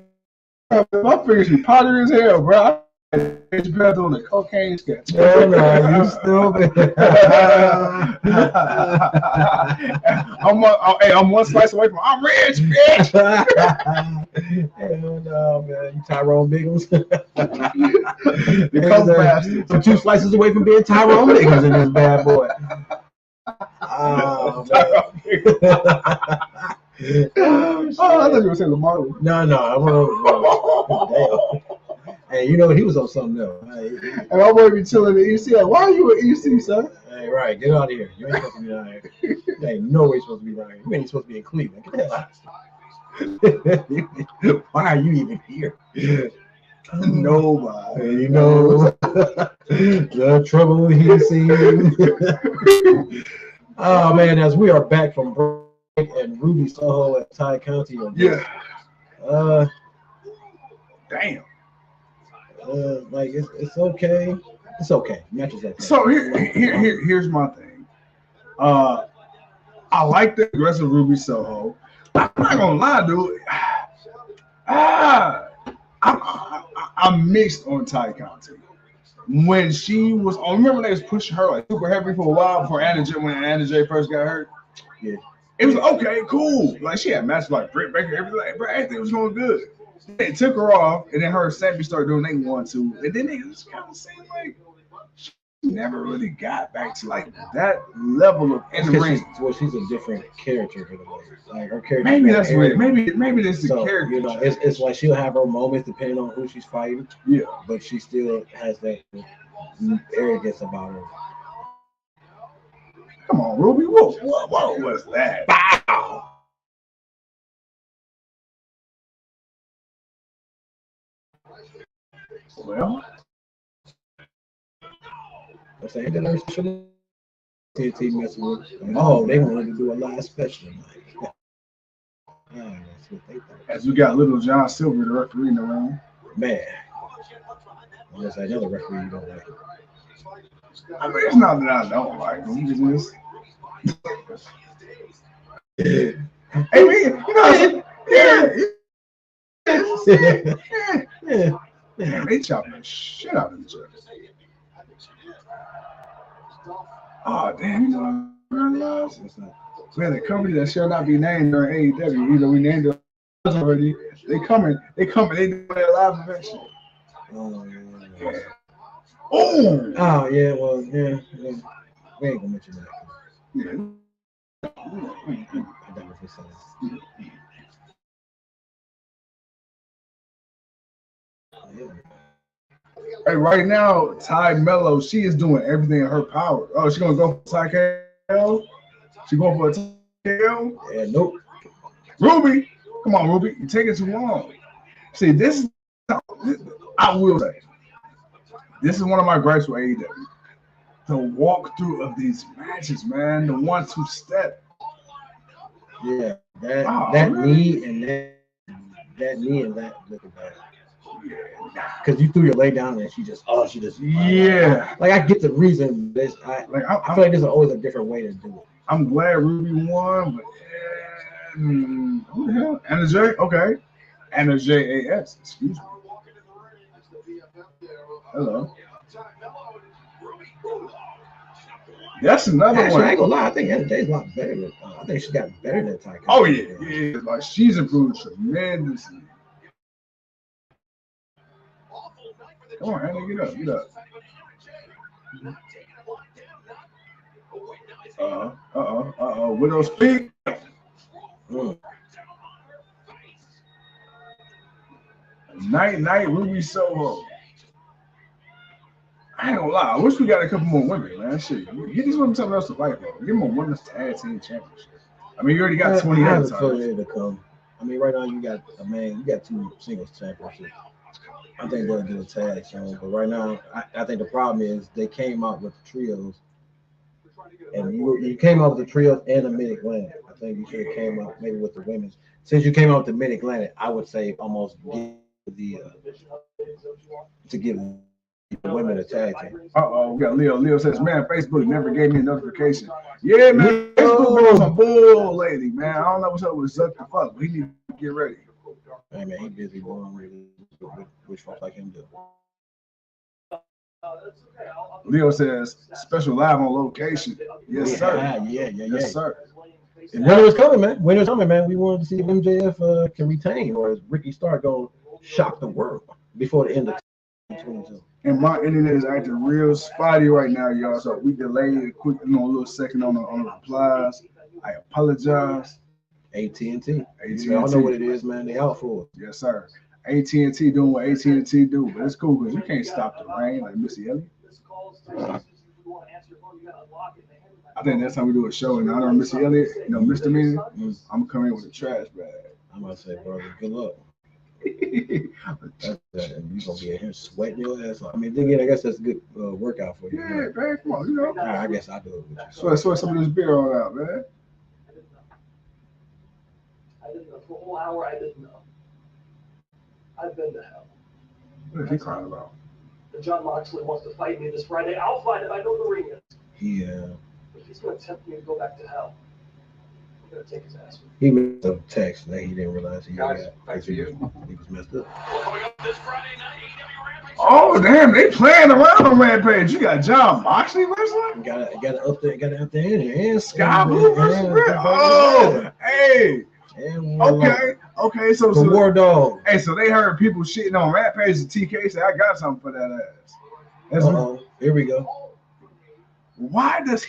fingers be powdery as hell, bro. It's better doing the cocaine sketch. No, you stupid. I'm one slice away from I'm rich, bitch. Hell no, man. You Tyrone Biggles. I'm 2 slices away from being Tyrone Biggles in this bad boy. Oh, I thought you were saying Lamar. No. Hey, you know he was on something else. And I'm going to be chilling at EC. Like, why are you at EC, son? Hey, right, get out of here. You ain't supposed to be down here. There ain't no way you're supposed to be around here. You ain't supposed to be in Cleveland. Get the hell out. Why are you even here? Nobody. You know the trouble he's seen. Oh man, as we are back from break and Ruby Soho at Ty County. Damn. Like it's okay. It's okay. Match is okay. So here's my thing. I like the aggressive Ruby Soho. I'm not gonna lie, dude. I'm mixed on Ty Conti. When she was on, remember they was pushing her like super heavy for a while before when Anna J first got hurt. Yeah. It was okay, cool. Like she had matches like Britt Baker, everything was going good. They took her off, and then her and Sammy started doing they 1-2, and then it was kind of seemed like never really got back to like that level of in the ring. She's a different character in a way. Like her character. Maybe that's weird. Maybe this is the character. You know, it's like she'll have her moments depending on who she's fighting. Yeah, but she still has that arrogance about her. Come on, Ruby. What was that? Bow. Well, I'm saying that her special TNT messing with. Oh, they wanted to do a live special tonight. That's what they thought. As we got little John Silver, the referee in the ring. Man, unless another referee you don't like. I mean, it's not that I don't like him. It's just. Hey, man, you know, yeah. They chopping the shit out of each other. Oh, damn, you know what? Man, the company that shall not be named during AEW, either we named it already. They coming, they do their live event shit. Yeah. Oh, yeah, well, yeah. We ain't gonna mention that. Yeah. Hey, right now, Ty Mello, she is doing everything in her power. Oh, she's gonna go for a TKO? She going for a TKO? Yeah, nope. Ruby, come on, Ruby, you're taking too long. See, I will say, this is one of my gripes with AEW. The walkthrough of these matches, man, the 1-2 step. Yeah, that knee and that looking bad. Because you threw your leg down and she just yeah. Like I get the reason. I feel like there's always a different way to do it. I'm glad Ruby won, but who the hell? Anna J? Okay. Anna JAS, excuse me. Hello. That's another one. I ain't gonna lie, I think Anna J's a lot better than I think she got better than Ty. Oh yeah. Like she's improved tremendously. Come on, Anna, get up. Widow speak. Night, Ruby Soho. I ain't gonna lie. I wish we got a couple more women, man. Shit, get these women something else to fight for. Give them a women's tag team championship. I mean, you already got 20 other titles. To come. I mean, right now you got you got 2 singles championships. I think they'll do a tag show, but right now I think the problem is they came out with the trios, and you came out with the trios and the Mid-Atlantic. I think you should have came out maybe with the women's. Since you came out with the Mid-Atlantic, I would say almost give the women a tag team. We got Leo. Leo says, man, Facebook never gave me a notification. Yeah, man, Facebook been on some bull lately, man. I don't know what's up with Zuck the fuck, but he need to get ready. Hey man, he busy doing which folks like him do. Leo says, special live on location. Yes, sir. Yeah. Yes, sir. And winter is coming, man. Winter's coming, man. We wanted to see if MJF can retain, or is Ricky Stark going to shock the world before the end of 2022. And my internet is acting real spotty right now, y'all. So we delayed a quick, a little second on the replies. I apologize. AT&T. Y'all know what it is, man. They out for it. Yes, sir. AT&T doing what AT&T do, but it's cool because you can't stop the rain like Missy Elliott. I think that's how we do a show in honor of Missy Elliott. Mr. Me, I'm gonna come in with a trash bag. I'm gonna say, brother, good luck. You gonna be in here sweating your ass off. I mean, then again, I guess that's a good workout for you. Yeah, man, come on, I guess I do it with you. Sweat some of this beer on out, man. I didn't know. For a whole hour, I didn't know. I've been to hell. What is he crying about? If John Moxley wants to fight me this Friday, I'll fight him. I know the ring is. Yeah. If he's going to tempt me to go back to hell, I'm going to take his ass with me. He missed a text that he didn't realize he got. He was messed up. Oh damn, they playing around on Rampage. You got John Moxley wrestling? Got to up there and Sky Blue versus Britt. Oh, hey. Okay. So War Dog. Hey, so they heard people shitting on Rampage and TK say I got something for that ass. Here we go. why does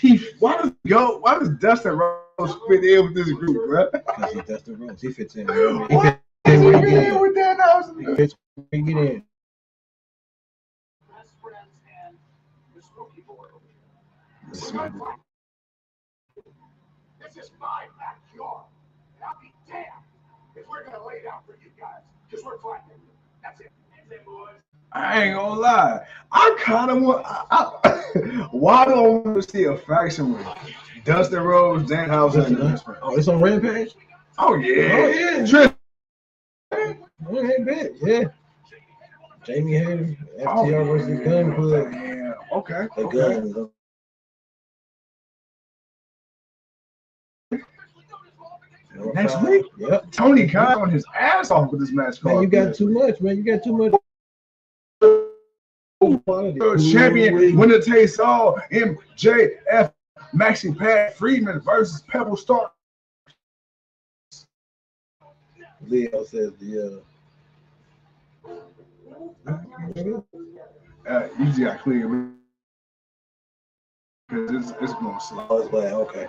Dustin Rhodes fit in with this group, bro? Because he's Dustin Rhodes. He fits in. Why does he fit in with Danhausen? He fits where he get in. Best friends and this rookie boy over here. This is my boy. This is my backyard, and I'll be damned if we're gonna lay it out for you guys, because we're fighting you. That's it. That's it, boys. I ain't gonna lie. I kind of want. Why do I want to see a faction with Dustin Rhodes, Danhausen, and the Best Friends? Oh, it's on Rampage? Oh yeah. Oh, yeah. Trish. Oh, hey, bet. Yeah. Jamie Hayter, FTR versus Gun Club. Yeah. Okay. The Okay. Gun. Next week? Yep. Tony Khan on his ass off with this match. Man, you got too much, man. You got too much. Champion, winner takes all. MJF, Maxie Pad Friedman versus Pebble Star. Leo says the Usually I clear because it's going slow. I was like, okay.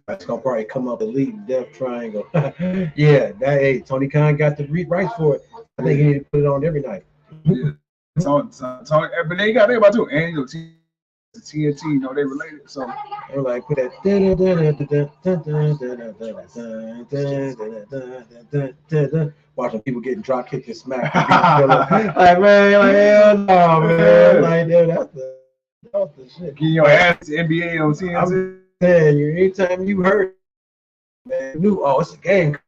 That's gonna probably come up Elite Death Triangle. Yeah, that hey, Tony Khan got the rights for it. I think he need to put it on every night. Yeah. But they got about too. And TNT, you know, they related. So They're like put that watching people getting drop kicked and smacked. Like man, like hell no, man. Like dude, that's the shit. getting your ass to NBA on TNT. I'm saying you anytime you hurt, man, knew it's a game.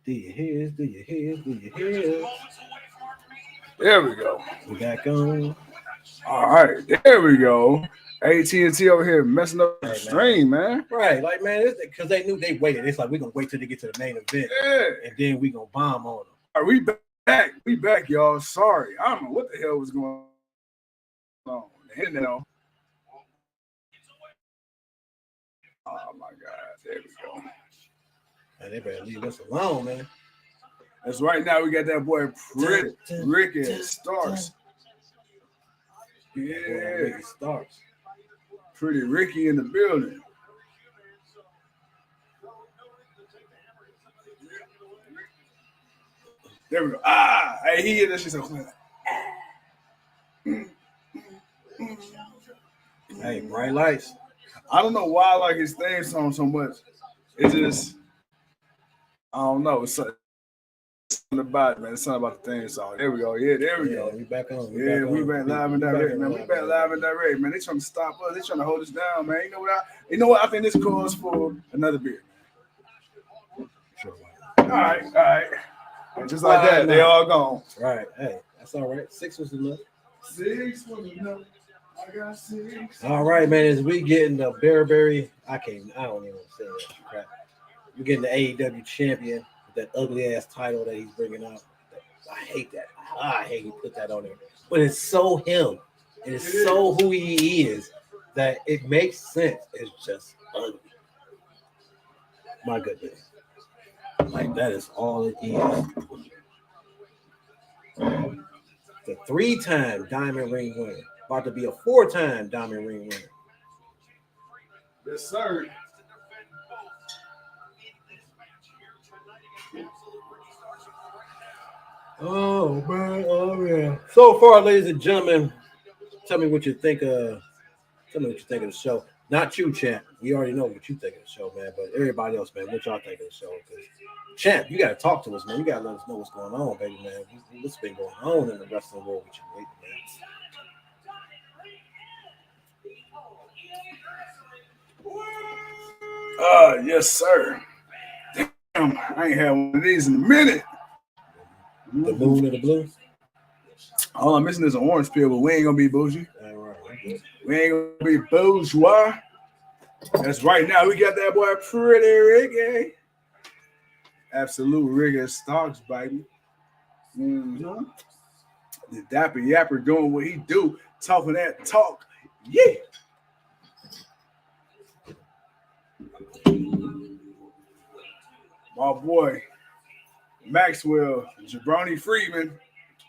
Do you hear? Do you hear? Do you hear? There we go. We back on. All right, there we go. AT&T over here messing up the stream, man. Right, like man, it's because they knew they waited. It's like we're gonna wait till they get to the main event, and then we gonna bomb on them. All right, we back, y'all. Sorry, I don't know what the hell was going on. Oh my God, there we go. And they better leave us alone, man. That's right. Now we got that boy Britt, Ricky Starks. Yeah, Ricky Starks. Pretty Ricky in the building. There we go. Hey, he hit that shit so quick. Hey, bright lights. I don't know why I like his theme song so much. It just, I don't know. It's something about it, man. It's something about the theme song. There we go. Yeah, there we go. We back on. We back live and direct, man. We back live and direct, man. They trying to stop us. They trying to hold us down, man. You know what? I think this calls for another beer. Sure. All right. And just like that, they all gone. Right. Hey, that's all right. 6 was enough. 6 was enough. I got 6. All right, man. As we getting the Bearberry, I don't even say that crap. We're getting the AEW champion with that ugly ass title that he's bringing up. I hate that. I hate he put that on there. But it's so him. And it's so who he is that it makes sense. It's just ugly. My goodness. Like, that is all it is. The 3-time Diamond Ring winner. About to be a 4-time Diamond Ring winner. Yes, sir. Oh, man. Oh, man. So far, ladies and gentlemen, tell me what you think of the show. Not you, Champ. We already know what you think of the show, man. But everybody else, man, what y'all think of the show? Champ, you got to talk to us, man. You got to let us know what's going on, baby, man. What's been going on in the wrestling world with you lately, man? Yes, sir. Damn, I ain't had one of these in a minute. The moon and the blue? All I'm missing is an orange peel, but we ain't going to be bougie. All right. We ain't going to be bourgeois. That's right now. We got that boy Pretty Ricky. Absolute rigor stocks, baby. Mm-hmm. The Dapper Yapper doing what he do, talking that talk. Yeah. My boy, Maxwell Jabroni Freeman.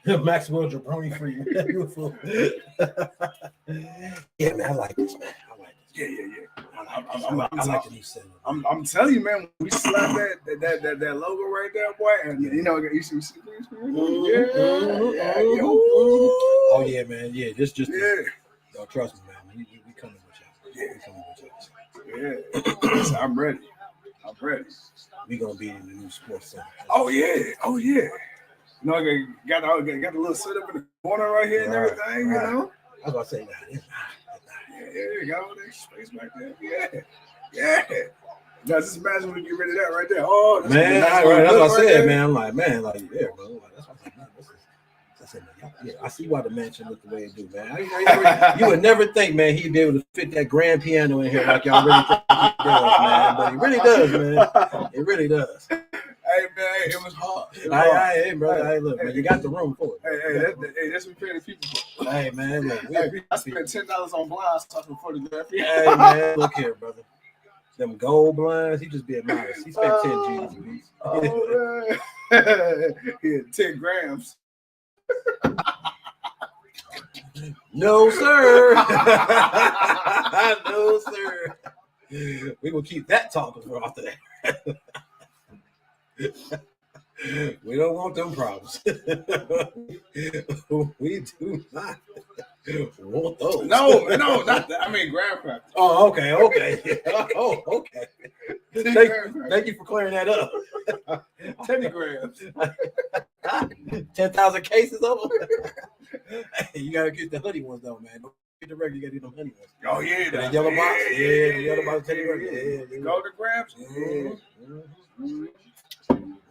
Maxwell Jabroni Freeman. Beautiful. Yeah, man, I like this, man. Yeah. I like the new set. I'm telling you, man, we slap that logo right there, boy, and you know, you see Oh yeah, man. Yeah, just yeah. Yo, trust me, man. We coming with y'all. Yeah. We coming with y'all. Yeah. Yes, I'm ready. We gonna be in the new sports center. Oh yeah. You know, I got the little setup in the corner right here and everything. You know. I was about to say that. Yeah, got all that space back there. Yeah. Now just imagine when we get rid of that right there. Oh, man, that's what I said, man. I'm like, man, like, yeah, bro. Like, that's what I said, man. I said, man, yeah, I see why the mansion look the way it do, man. You would never think, man, he'd be able to fit that grand piano in here like y'all really think he does, man. But he really does, man. It really does. Hey, man, it was hard. Hey, brother. Hey, look, man, you got the room for it. Hey, that's what we pay the people for. Hey, man, look. I spent $10 on blinds talking for the graphic. Hey, man, look here, brother. Them gold blinds, he just being modest. He spent 10 G's a piece. Oh, man. Yeah, 10 grams. No, sir. No, sir. We will keep that talking for after that. We don't want them problems. We do not want those. No, not that. I mean, graham crackers. Oh, okay. Oh, okay. Thank you for clearing that up. 10 grams. 10,000 cases of them. Hey, you gotta get the hoodie ones though, man. Don't get the regular. You gotta get them honey ones. Oh yeah, the yellow box. Yeah, the yellow box. Yeah. Golden grams.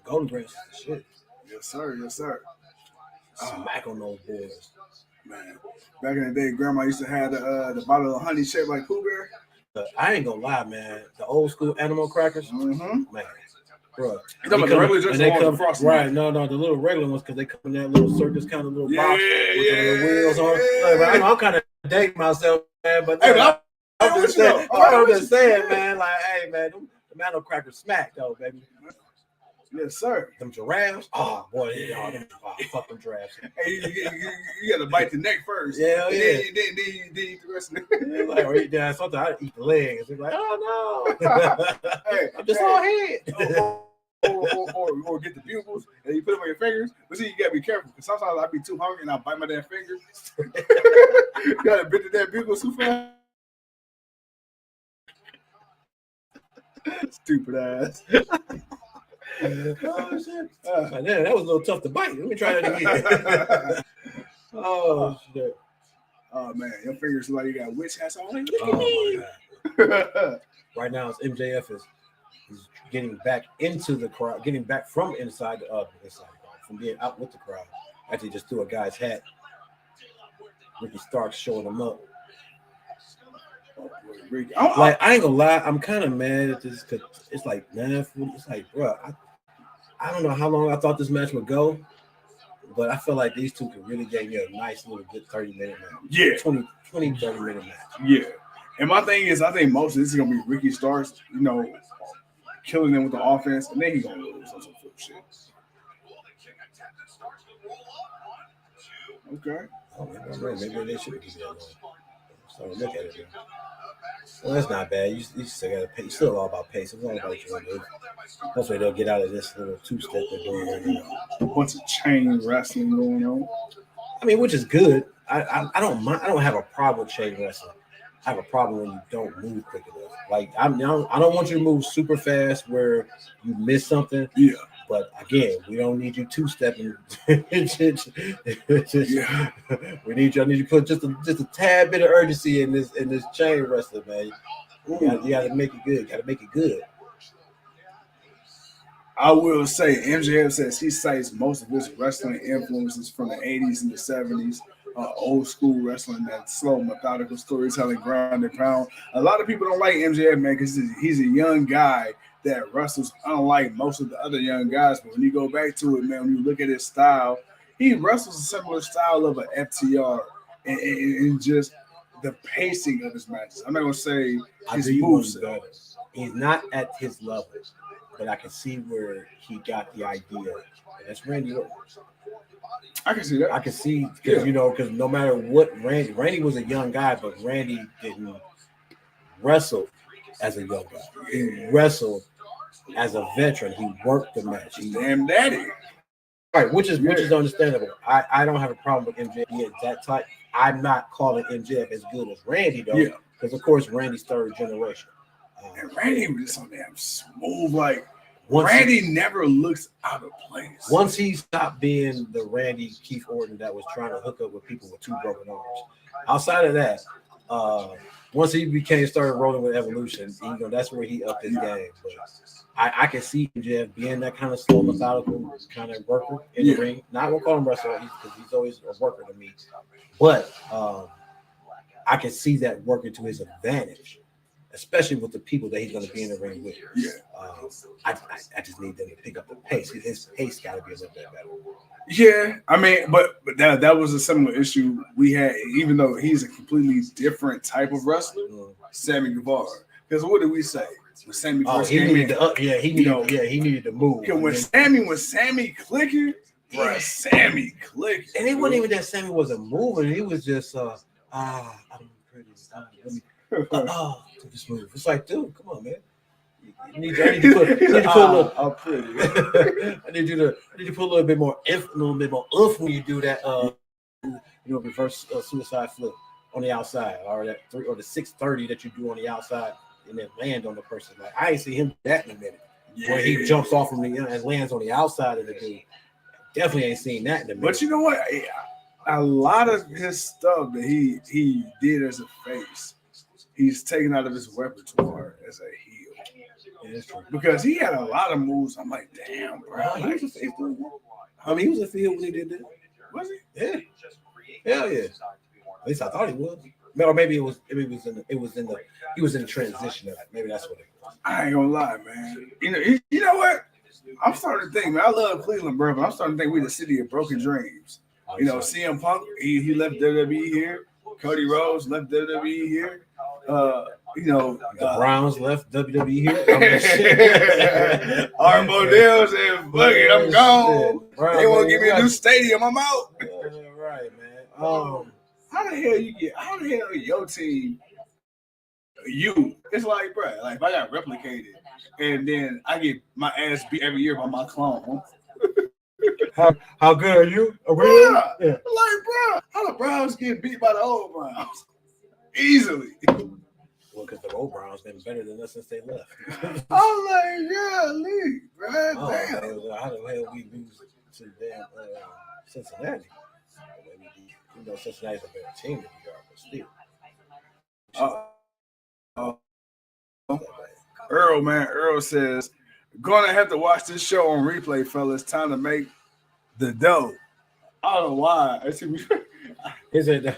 Golden grams is the shit. Yes, sir. Smack on those boys. Man, back in the day, Grandma used to have the bottle of honey shaped like Pooh Bear. I ain't gonna lie, man. The old school animal crackers, man, bro. You talking about the regular just the frosted? Right? No, the little regular ones because they come in that little circus kind of little box with the little wheels on. Like, I'm kind of dating myself, man, but I'm just saying, man. Like, hey, man, the animal crackers smack though, baby. Yes, sir. Them giraffes. Oh boy, fuck them giraffes. Hey, you got to bite the neck first. Yeah. Then you eat the rest of it. Like, sometimes I eat the legs. It's like, oh no, hey, I'm just all head. or get the bugles and you put them on your fingers. But see, you gotta be careful because sometimes I be too hungry and I bite my damn fingers. You gotta bit the damn bugles too fast. Stupid ass. Oh shit! Man, that was a little tough to bite. Let me try that again. Oh shit! Oh man, your fingers look like you got witch hats on. Look at me. Right now, it's MJF is getting back into the crowd, getting back from inside the from being out with the crowd. Actually, just threw a guy's hat. Ricky Starks showing him up. Like, I ain't gonna lie, I'm kind of mad at this because it's like 9:40. It's like, bro, I don't know how long I thought this match would go, but I feel like these two could really get you a nice little good 30-minute match. Yeah. 20, 30-minute match. Yeah. And my thing is, I think most of this is going to be Ricky Starks, you know, killing them with the offense, and then he's going to lose on some flip shit. Okay. Oh, maybe they should be that long. So look at it. Man. Well, that's not bad. You still got to pay. It's still all about pace. It's all about what you want to do. Hopefully they'll get out of this little two-step they're doing right now. A bunch of chain wrestling going on. I mean, which is good. I don't mind. I don't have a problem with chain wrestling. I have a problem when you don't move quick enough. Like I don't want you to move super fast where you miss something. Yeah. But again, we don't need you two-stepping. Yeah. I need you to put just a tad bit of urgency in this chain wrestling, man. You got to make it good. Got to make it good. I will say, MJF says he cites most of his wrestling influences from the 80s and the 70s. Old school wrestling, that slow, methodical storytelling, ground and pound. A lot of people don't like MJF, man, because he's a young guy that wrestles unlike most of the other young guys. But when you go back to it, man, when you look at his style, he wrestles a similar style of an FTR and just the pacing of his matches. I'm not going to say his moves. He's not at his level, but I can see where he got the idea. And that's Randy Orton. I can see that. I can see because because no matter what, Randy was a young guy, but Randy didn't wrestle as a young guy. He wrestled as a veteran. He worked the match. Damn daddy. Right, which is understandable. I don't have a problem with MJF being that type. I'm not calling MJF as good as Randy though, because of course Randy's third generation. And Randy was so damn smooth. Like Randy never looks out of place. Once he stopped being the Randy Keith Orton that was trying to hook up with people with two broken arms. Outside of that, once he started rolling with Evolution, that's where he upped his game. But I can see MJF being that kind of slow, methodical kind of worker in the ring. Not gonna call him wrestler because he's always a worker to me. But I can see that working to his advantage, especially with the people that he's going to be in the ring with. Yeah. I just need them to pick up the pace. His pace got to be a little bit better. Yeah, I mean, but that was a similar issue we had, even though he's a completely different type of wrestler, Sammy Guevara. Because what did we say? When Sammy first came in, he needed to move. When Sammy clicking, Sammy clicking. And it wasn't even that Sammy wasn't moving. He was just, I'm pretty. This move. It's like, dude, come on, man. I need you to put a little. Pretty. I need you to put a little bit more oomph when you do that. Reverse suicide flip on the outside, or the 630 that you do on the outside, and then land on the person. Like I ain't see him that in a minute. Yeah. Where he jumps off from and lands on the outside of the dude. Definitely ain't seen that in a minute. But you know what? A lot of his stuff that he did as a face, he's taken out of his repertoire as a heel. Yeah, that's true. Because he had a lot of moves. I'm like, damn, bro. He was a face. I mean, he was a heel when he did that. Was he? Yeah. Hell yeah. At least I thought he was. Or maybe he was in the transition of it. Maybe that's what it was. I ain't gonna lie, man. You know what? I'm starting to think, man. I love Cleveland, bro, but I'm starting to think we're the city of broken dreams. CM Punk, he left WWE here. Cody Rhodes left WWE here. The Browns left WWE here. Armando said, "Fuck it, I'm gone." They won't give me a new stadium. I'm out. Right, man. How the hell your team? It's like, bro, like if I got replicated and then I get my ass beat every year by my clone. How good are you? Really? Yeah. Like, bro, how the Browns get beat by the old Browns? Easily. Well, because the old Browns been better than us since they left. I'm like, yeah, league, bro. Damn. How the hell we lose to damn Cincinnati? You know, Cincinnati's a better team than we are, but still. Earl, man, Earl says, gonna have to watch this show on replay, fellas. Time to make the dough. I don't know why. He said,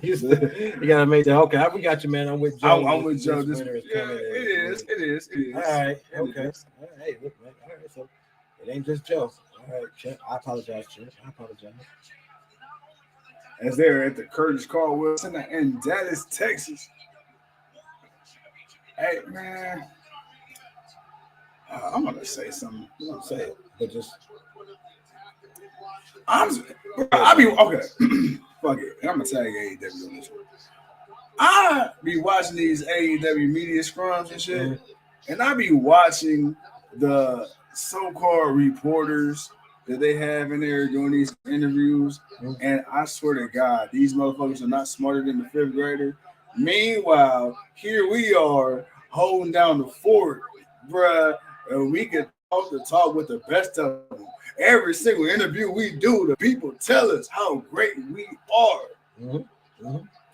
you gotta make the okay. We got you, man. I'm with Joe. I'm with Joe. This winter is coming. It is. All right. Okay. All right. Hey, look, man. All right. So it ain't just Joe. All right, Chip. I apologize, Chip. I apologize. As they're at the Curtis Caldwell Center in Dallas, Texas. Hey, man. I'm gonna say something. I'm gonna say it, but just. I be okay. Fuck it. I'm gonna tag AEW on this one. I be watching these AEW media scrums and shit, and I be watching the so-called reporters that they have in there doing these interviews, and I swear to God, these motherfuckers are not smarter than the fifth grader. Meanwhile, here we are holding down the fort, bruh, and we can talk with the best of them. Every single interview we do, the people tell us how great we are.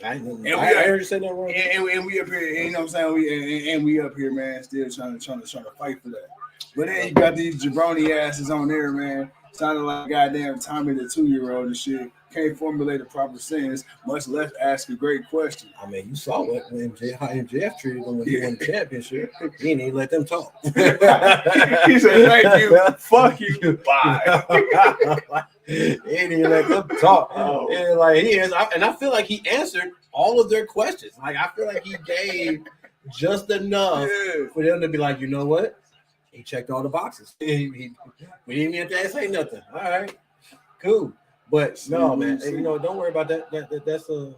I heard you say that wrong. And we up here, you know what I'm saying? And we up here, man, still trying to fight for that. But then you got these jabroni asses on there, man, sounding like goddamn Tommy the 2-year-old and shit. Can't formulate a proper sentence, much less ask a great question. I mean, you saw what how MJF treated them when he won the championship. He didn't even let them talk. He said, "Thank you, fuck you, bye." He didn't even let them talk. And like he is, and I feel like he answered all of their questions. Like I feel like he gave just enough for them to be like, you know what? He checked all the boxes. We didn't even have to say nothing. All right, cool. But no, man, you know, don't worry about that. That's a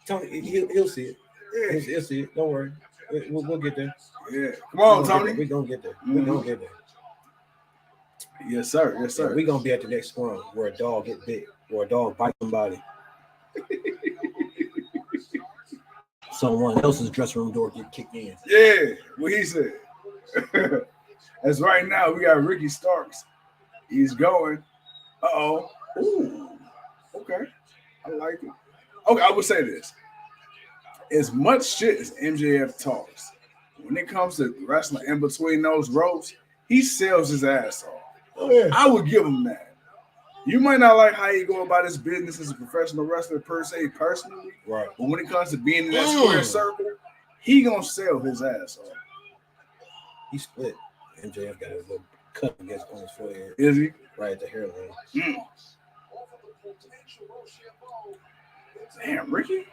Tony. He'll see it. He'll see it. Don't worry. We'll get there. Yeah, come on, Tony. We're gonna get there. We're gonna get there. Yes, sir. Yes, sir. We're gonna be at the next scrum where a dog get bit or a dog bite somebody. Someone else's dressing room door get kicked in. Yeah, what he said. As right now, we got Ricky Starks. He's going. Uh-oh. Ooh. Okay. I like it. Okay, I would say this. As much shit as MJF talks, when it comes to wrestling in between those ropes, he sells his ass off. Oh, yeah. I would give him that. You might not like how he go about his business as a professional wrestler per se, personally. Right. But when it comes to being in that square circle, he gonna sell his ass off. He split. MJF got a little cut against on his forehead. Is he? Right at the hairline. Damn, Ricky.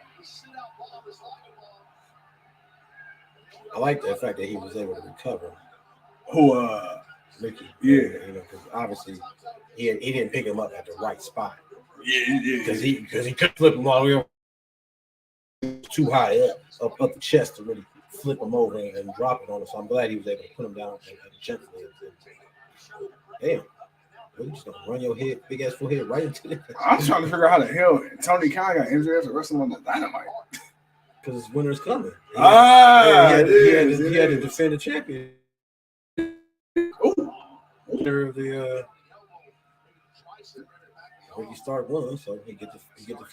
I like the fact that he was able to recover. Who, Ricky. Yeah. You know, because obviously he didn't pick him up at the right spot. Yeah. Because he couldn't flip him all the way up too high up the chest to really flip him over and drop it on him. So I'm glad he was able to put him down and gently. Damn. You're just gonna run your head, big ass forehead right into it. I'm trying to figure out how the hell Tony Khan got MJF wrestling on the Dynamite. Because his winter's coming. He had to defend the champion. Winner of the Ricky Stark won, so he get the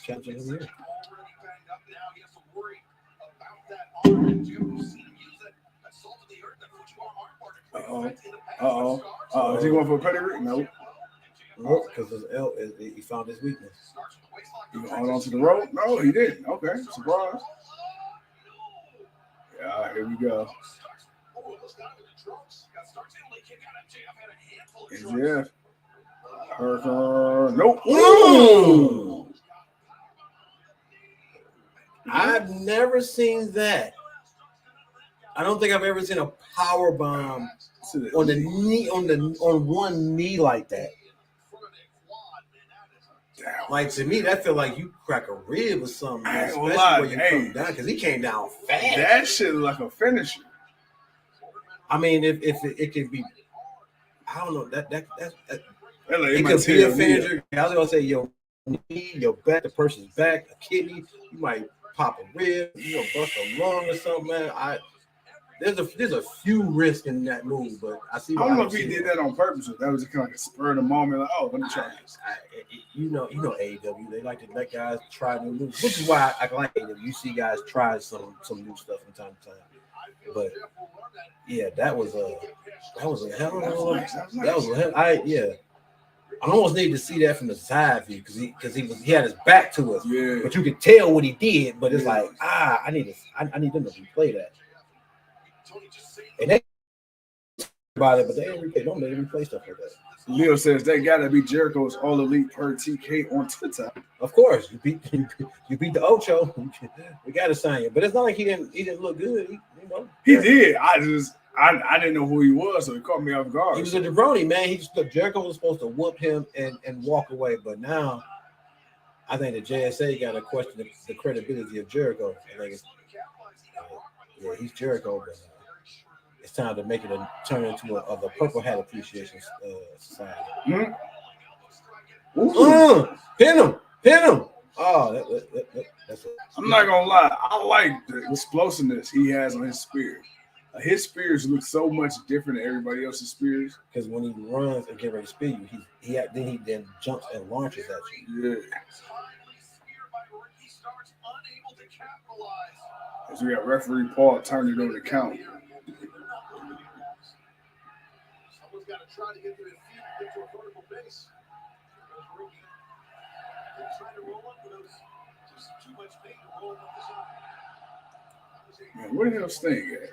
championship in here. Uh-oh. Is he going for a pedigree? No. Nope, because he found his weakness. He hold on to the rope? No, he didn't. Okay, surprise. Yeah, here we go. MJF. Nope. Ooh. I've never seen that. I don't think I've ever seen a power bomb on the knee, on one knee like that. Like to me, that feel like you crack a rib or something, especially when you come down, because he came down fast. That shit look like a finisher. I mean, if it could be, I don't know that Like, it could be a finisher. I was gonna say your knee, your back, the person's back, a kidney. You might pop a rib, bust a lung or something, man. There's a few risks in that move, but I see. I don't know if he did that on purpose or that was kind of like a spur of the moment. Like, oh, let me try this. You know, AEW. They like to let guys try new moves, which is why I like AEW. You see guys try some new stuff from time to time. But yeah, that was a hell of a that was a hell. I almost need to see that from the side view because he had his back to us. Yeah. But you could tell what he did. But it's like I need them to replay that. And they about it, but they don't let him replay stuff like that. Leo says they gotta be Jericho's All Elite per TK on Twitter. Of course, you beat the Ocho. We gotta sign you, but it's not like he didn't look good. He did. I didn't know who he was, so he caught me off guard. He was a jabroni, man. Jericho was supposed to whoop him and walk away, but now I think the JSA got to question the credibility of Jericho. I think he's Jericho, but it's time to make it turn into the Purple Hat Appreciation Society. Pin him! Oh, that's it. I'm not gonna lie. I like the explosiveness he has on his spears. His spears look so much different than everybody else's spears. Because when he runs and get ready to spear you, he then jumps and launches at you. Yeah. So we got referee Paul turning it over to count. Someone's got to try to get to his feet and get to a vertical base. Trying to roll up with those, just too much pain to roll up the side. Man, where the hell Sting at?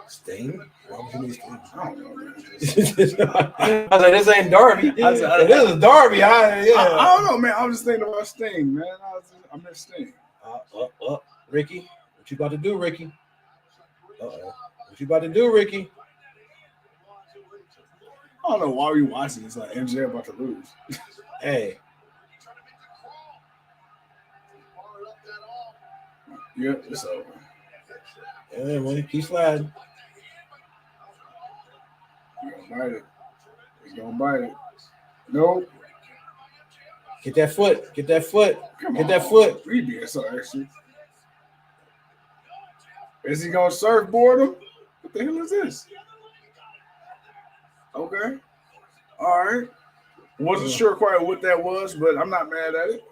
Sting? Why would you need Sting? I don't know, man. I was like, this ain't Darby. This is Darby. I don't know, man. I was just thinking about Sting, man. I miss Sting. Ricky, what you about to do, Ricky? Uh-oh. What you about to do, Ricky? I don't know why we watching this. Like MJ about to lose. Hey. Yep, it's over. Yeah, man, keep sliding. He's gonna bite it. Nope. Get that foot. Get that foot. Come Get on. that foot. We being so extra. Is he gonna surfboard him? What the hell is this? Okay. All right. Wasn't sure quite what that was, but I'm not mad at it.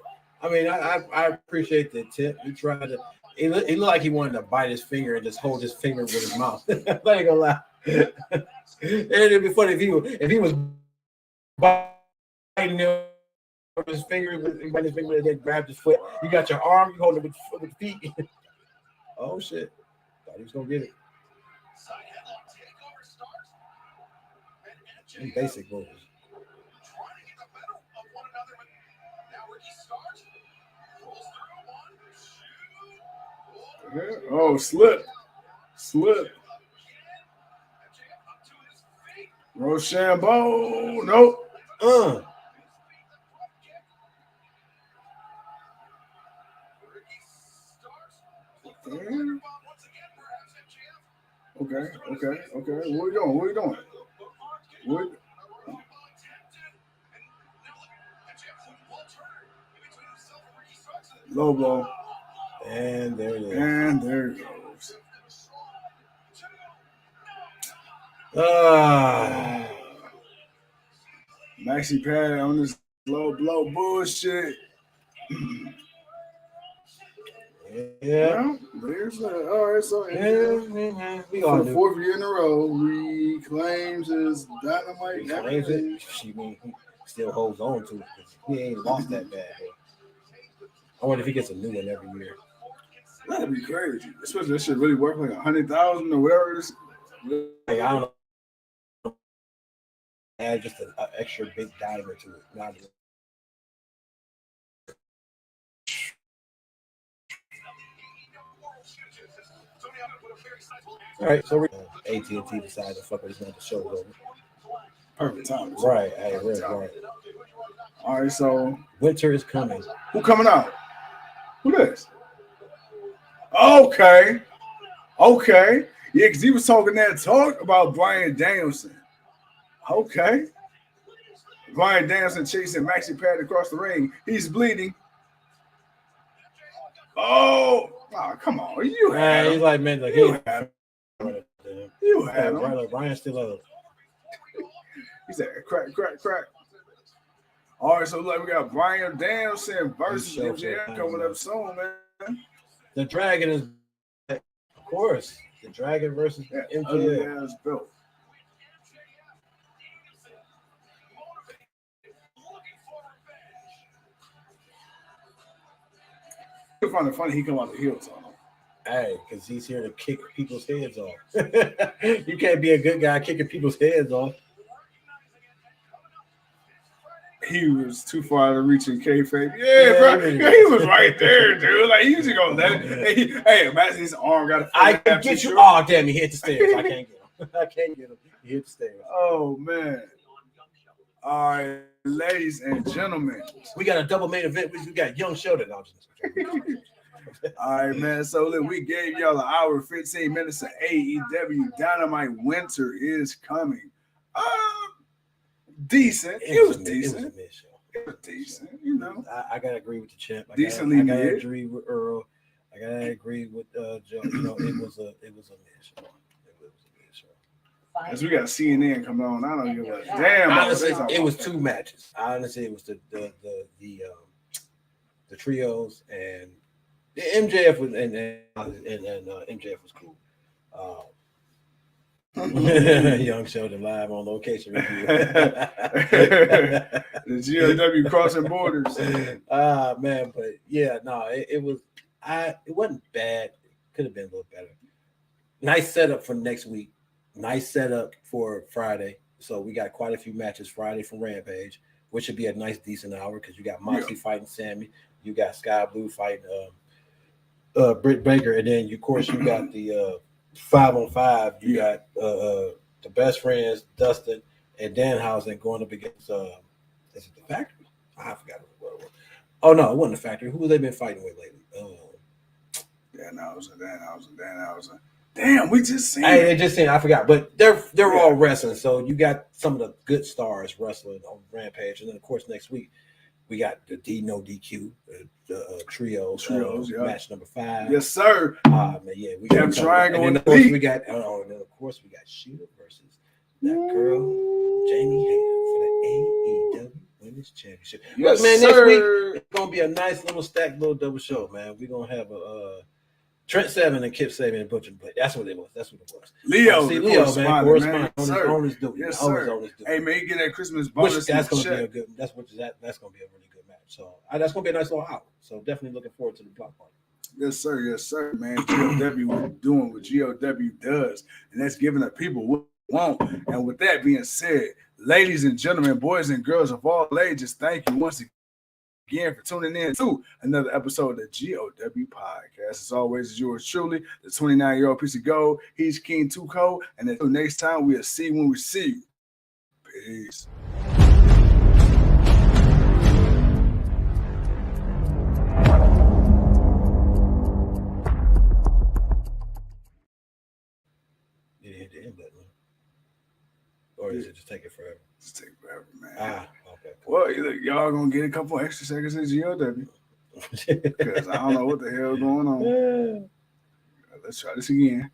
I mean, I appreciate the tip. He tried to. It looked like he wanted to bite his finger and just hold his finger with his mouth. I ain't gonna lie. And it'd be funny if he was biting him with his finger, and then grabbed his foot. You got your arm, you hold it with feet. Oh shit! Thought he was gonna get it. Basic moves. Yeah. Oh, slip. Rochambeau. Nope. Okay. What are we doing? Low blow. And there it is. And there it goes. Maxi pad on this low blow bullshit. Yeah. Well, there's all right. So we for the fourth year in a row, he claims his dynamite. He still holds on to it. He ain't lost that bad. I wonder if he gets a new one every year. That'd be crazy. Especially that shit really worth like 100,000 or whatever it is. Like, I don't know. Add just an extra big diamond to it. Not all right, so AT&T decided to fuck with this, not the show's over. Perfect time. Right, hey, right. All right, so Winter is coming. Who coming out? Who this? Okay. Yeah, because he was talking that talk about Bryan Danielson. Okay. Bryan Danielson chasing Maxi Pad across the ring. He's bleeding. Oh, come on. You had him. He's like, man, like, You had him. You had him. Right, like, Bryan's still up. He said, crack, crack, crack. All right, so look, we got Bryan Danielson versus MJF coming up soon, man. The Dragon is, of course, the Dragon versus MJF. Belt. I find it funny he come out the heels on him. Hey, because he's here to kick people's heads off. You can't be a good guy kicking people's heads off. He was too far to reach in kayfabe. Yeah, bro. He was right there, dude. Like, he was just gonna let it. Hey, imagine his arm got a I can get you. Oh, damn, he hit the stairs. I can't get him. I can't get him. He hit the stairs. Oh, man. All right, ladies and gentlemen. We got a double main event. We got Young Sheldon. All right, man. So, look, we gave y'all an hour and 15 minutes of AEW Dynamite Winter Is Coming. Decent. It was decent. It was decent, you know. I gotta agree with the champ. I gotta agree with Earl. I gotta agree with Joe. You know, it was a mid show. As we got CNN coming on, I don't give a damn. Honestly, it was two matches. Honestly, it was the trios and the MJF was and MJF was cool. Young Sheldon live on location review. The GLW crossing borders. Man, but yeah, no, it wasn't bad. Could have been a little better. Nice setup for next week. Nice setup for Friday. So we got quite a few matches Friday from Rampage, which should be a nice decent hour because you got Moxley fighting Sammy, you got Sky Blue fighting Britt Baker, and then of course you got the 5-on-5. You got the best friends Dustin and Danhausen going up against is it the Factory? I forgot what it was. Oh no, it wasn't the Factory. Who have they been fighting with lately? Danhausen. Damn, we just seen. Hey, they just seen. I forgot, but they're all wrestling. So you got some of the good stars wrestling on Rampage, and then of course next week we got the No DQ trios. Match number 5. Yes, sir. Man, yeah, we got triangle. And then of course we got. Shooter versus that girl Jamie Hayter for the AEW Women's Championship. Yes, look, man, sir. next week it's gonna be a nice little stacked little double show, man. We're gonna have a Trent Seven and Kip Sabian and Butcher Blade. That's what it was. Leo, Leo, man, correspondent on his duty. Yes, sir. Hey, man, you get that Christmas bonus. That's gonna be a good. That's gonna be a really good match. So that's gonna be a nice little hour. So definitely looking forward to the block party. Yes, sir, man. GOW doing what GOW does, and that's giving the people what they want. And with that being said, ladies and gentlemen, boys and girls of all ages, thank you once again for tuning in to another episode of the GOW podcast. As always, is yours truly, the 29-year-old piece of gold. He's King Tuco, and until next time, we'll see you when we see you. Peace. Or is it just take it forever? Just take forever, man. Okay. Well, look, y'all gonna get a couple extra seconds in GOW. Because I don't know what the hell is going on. Let's try this again.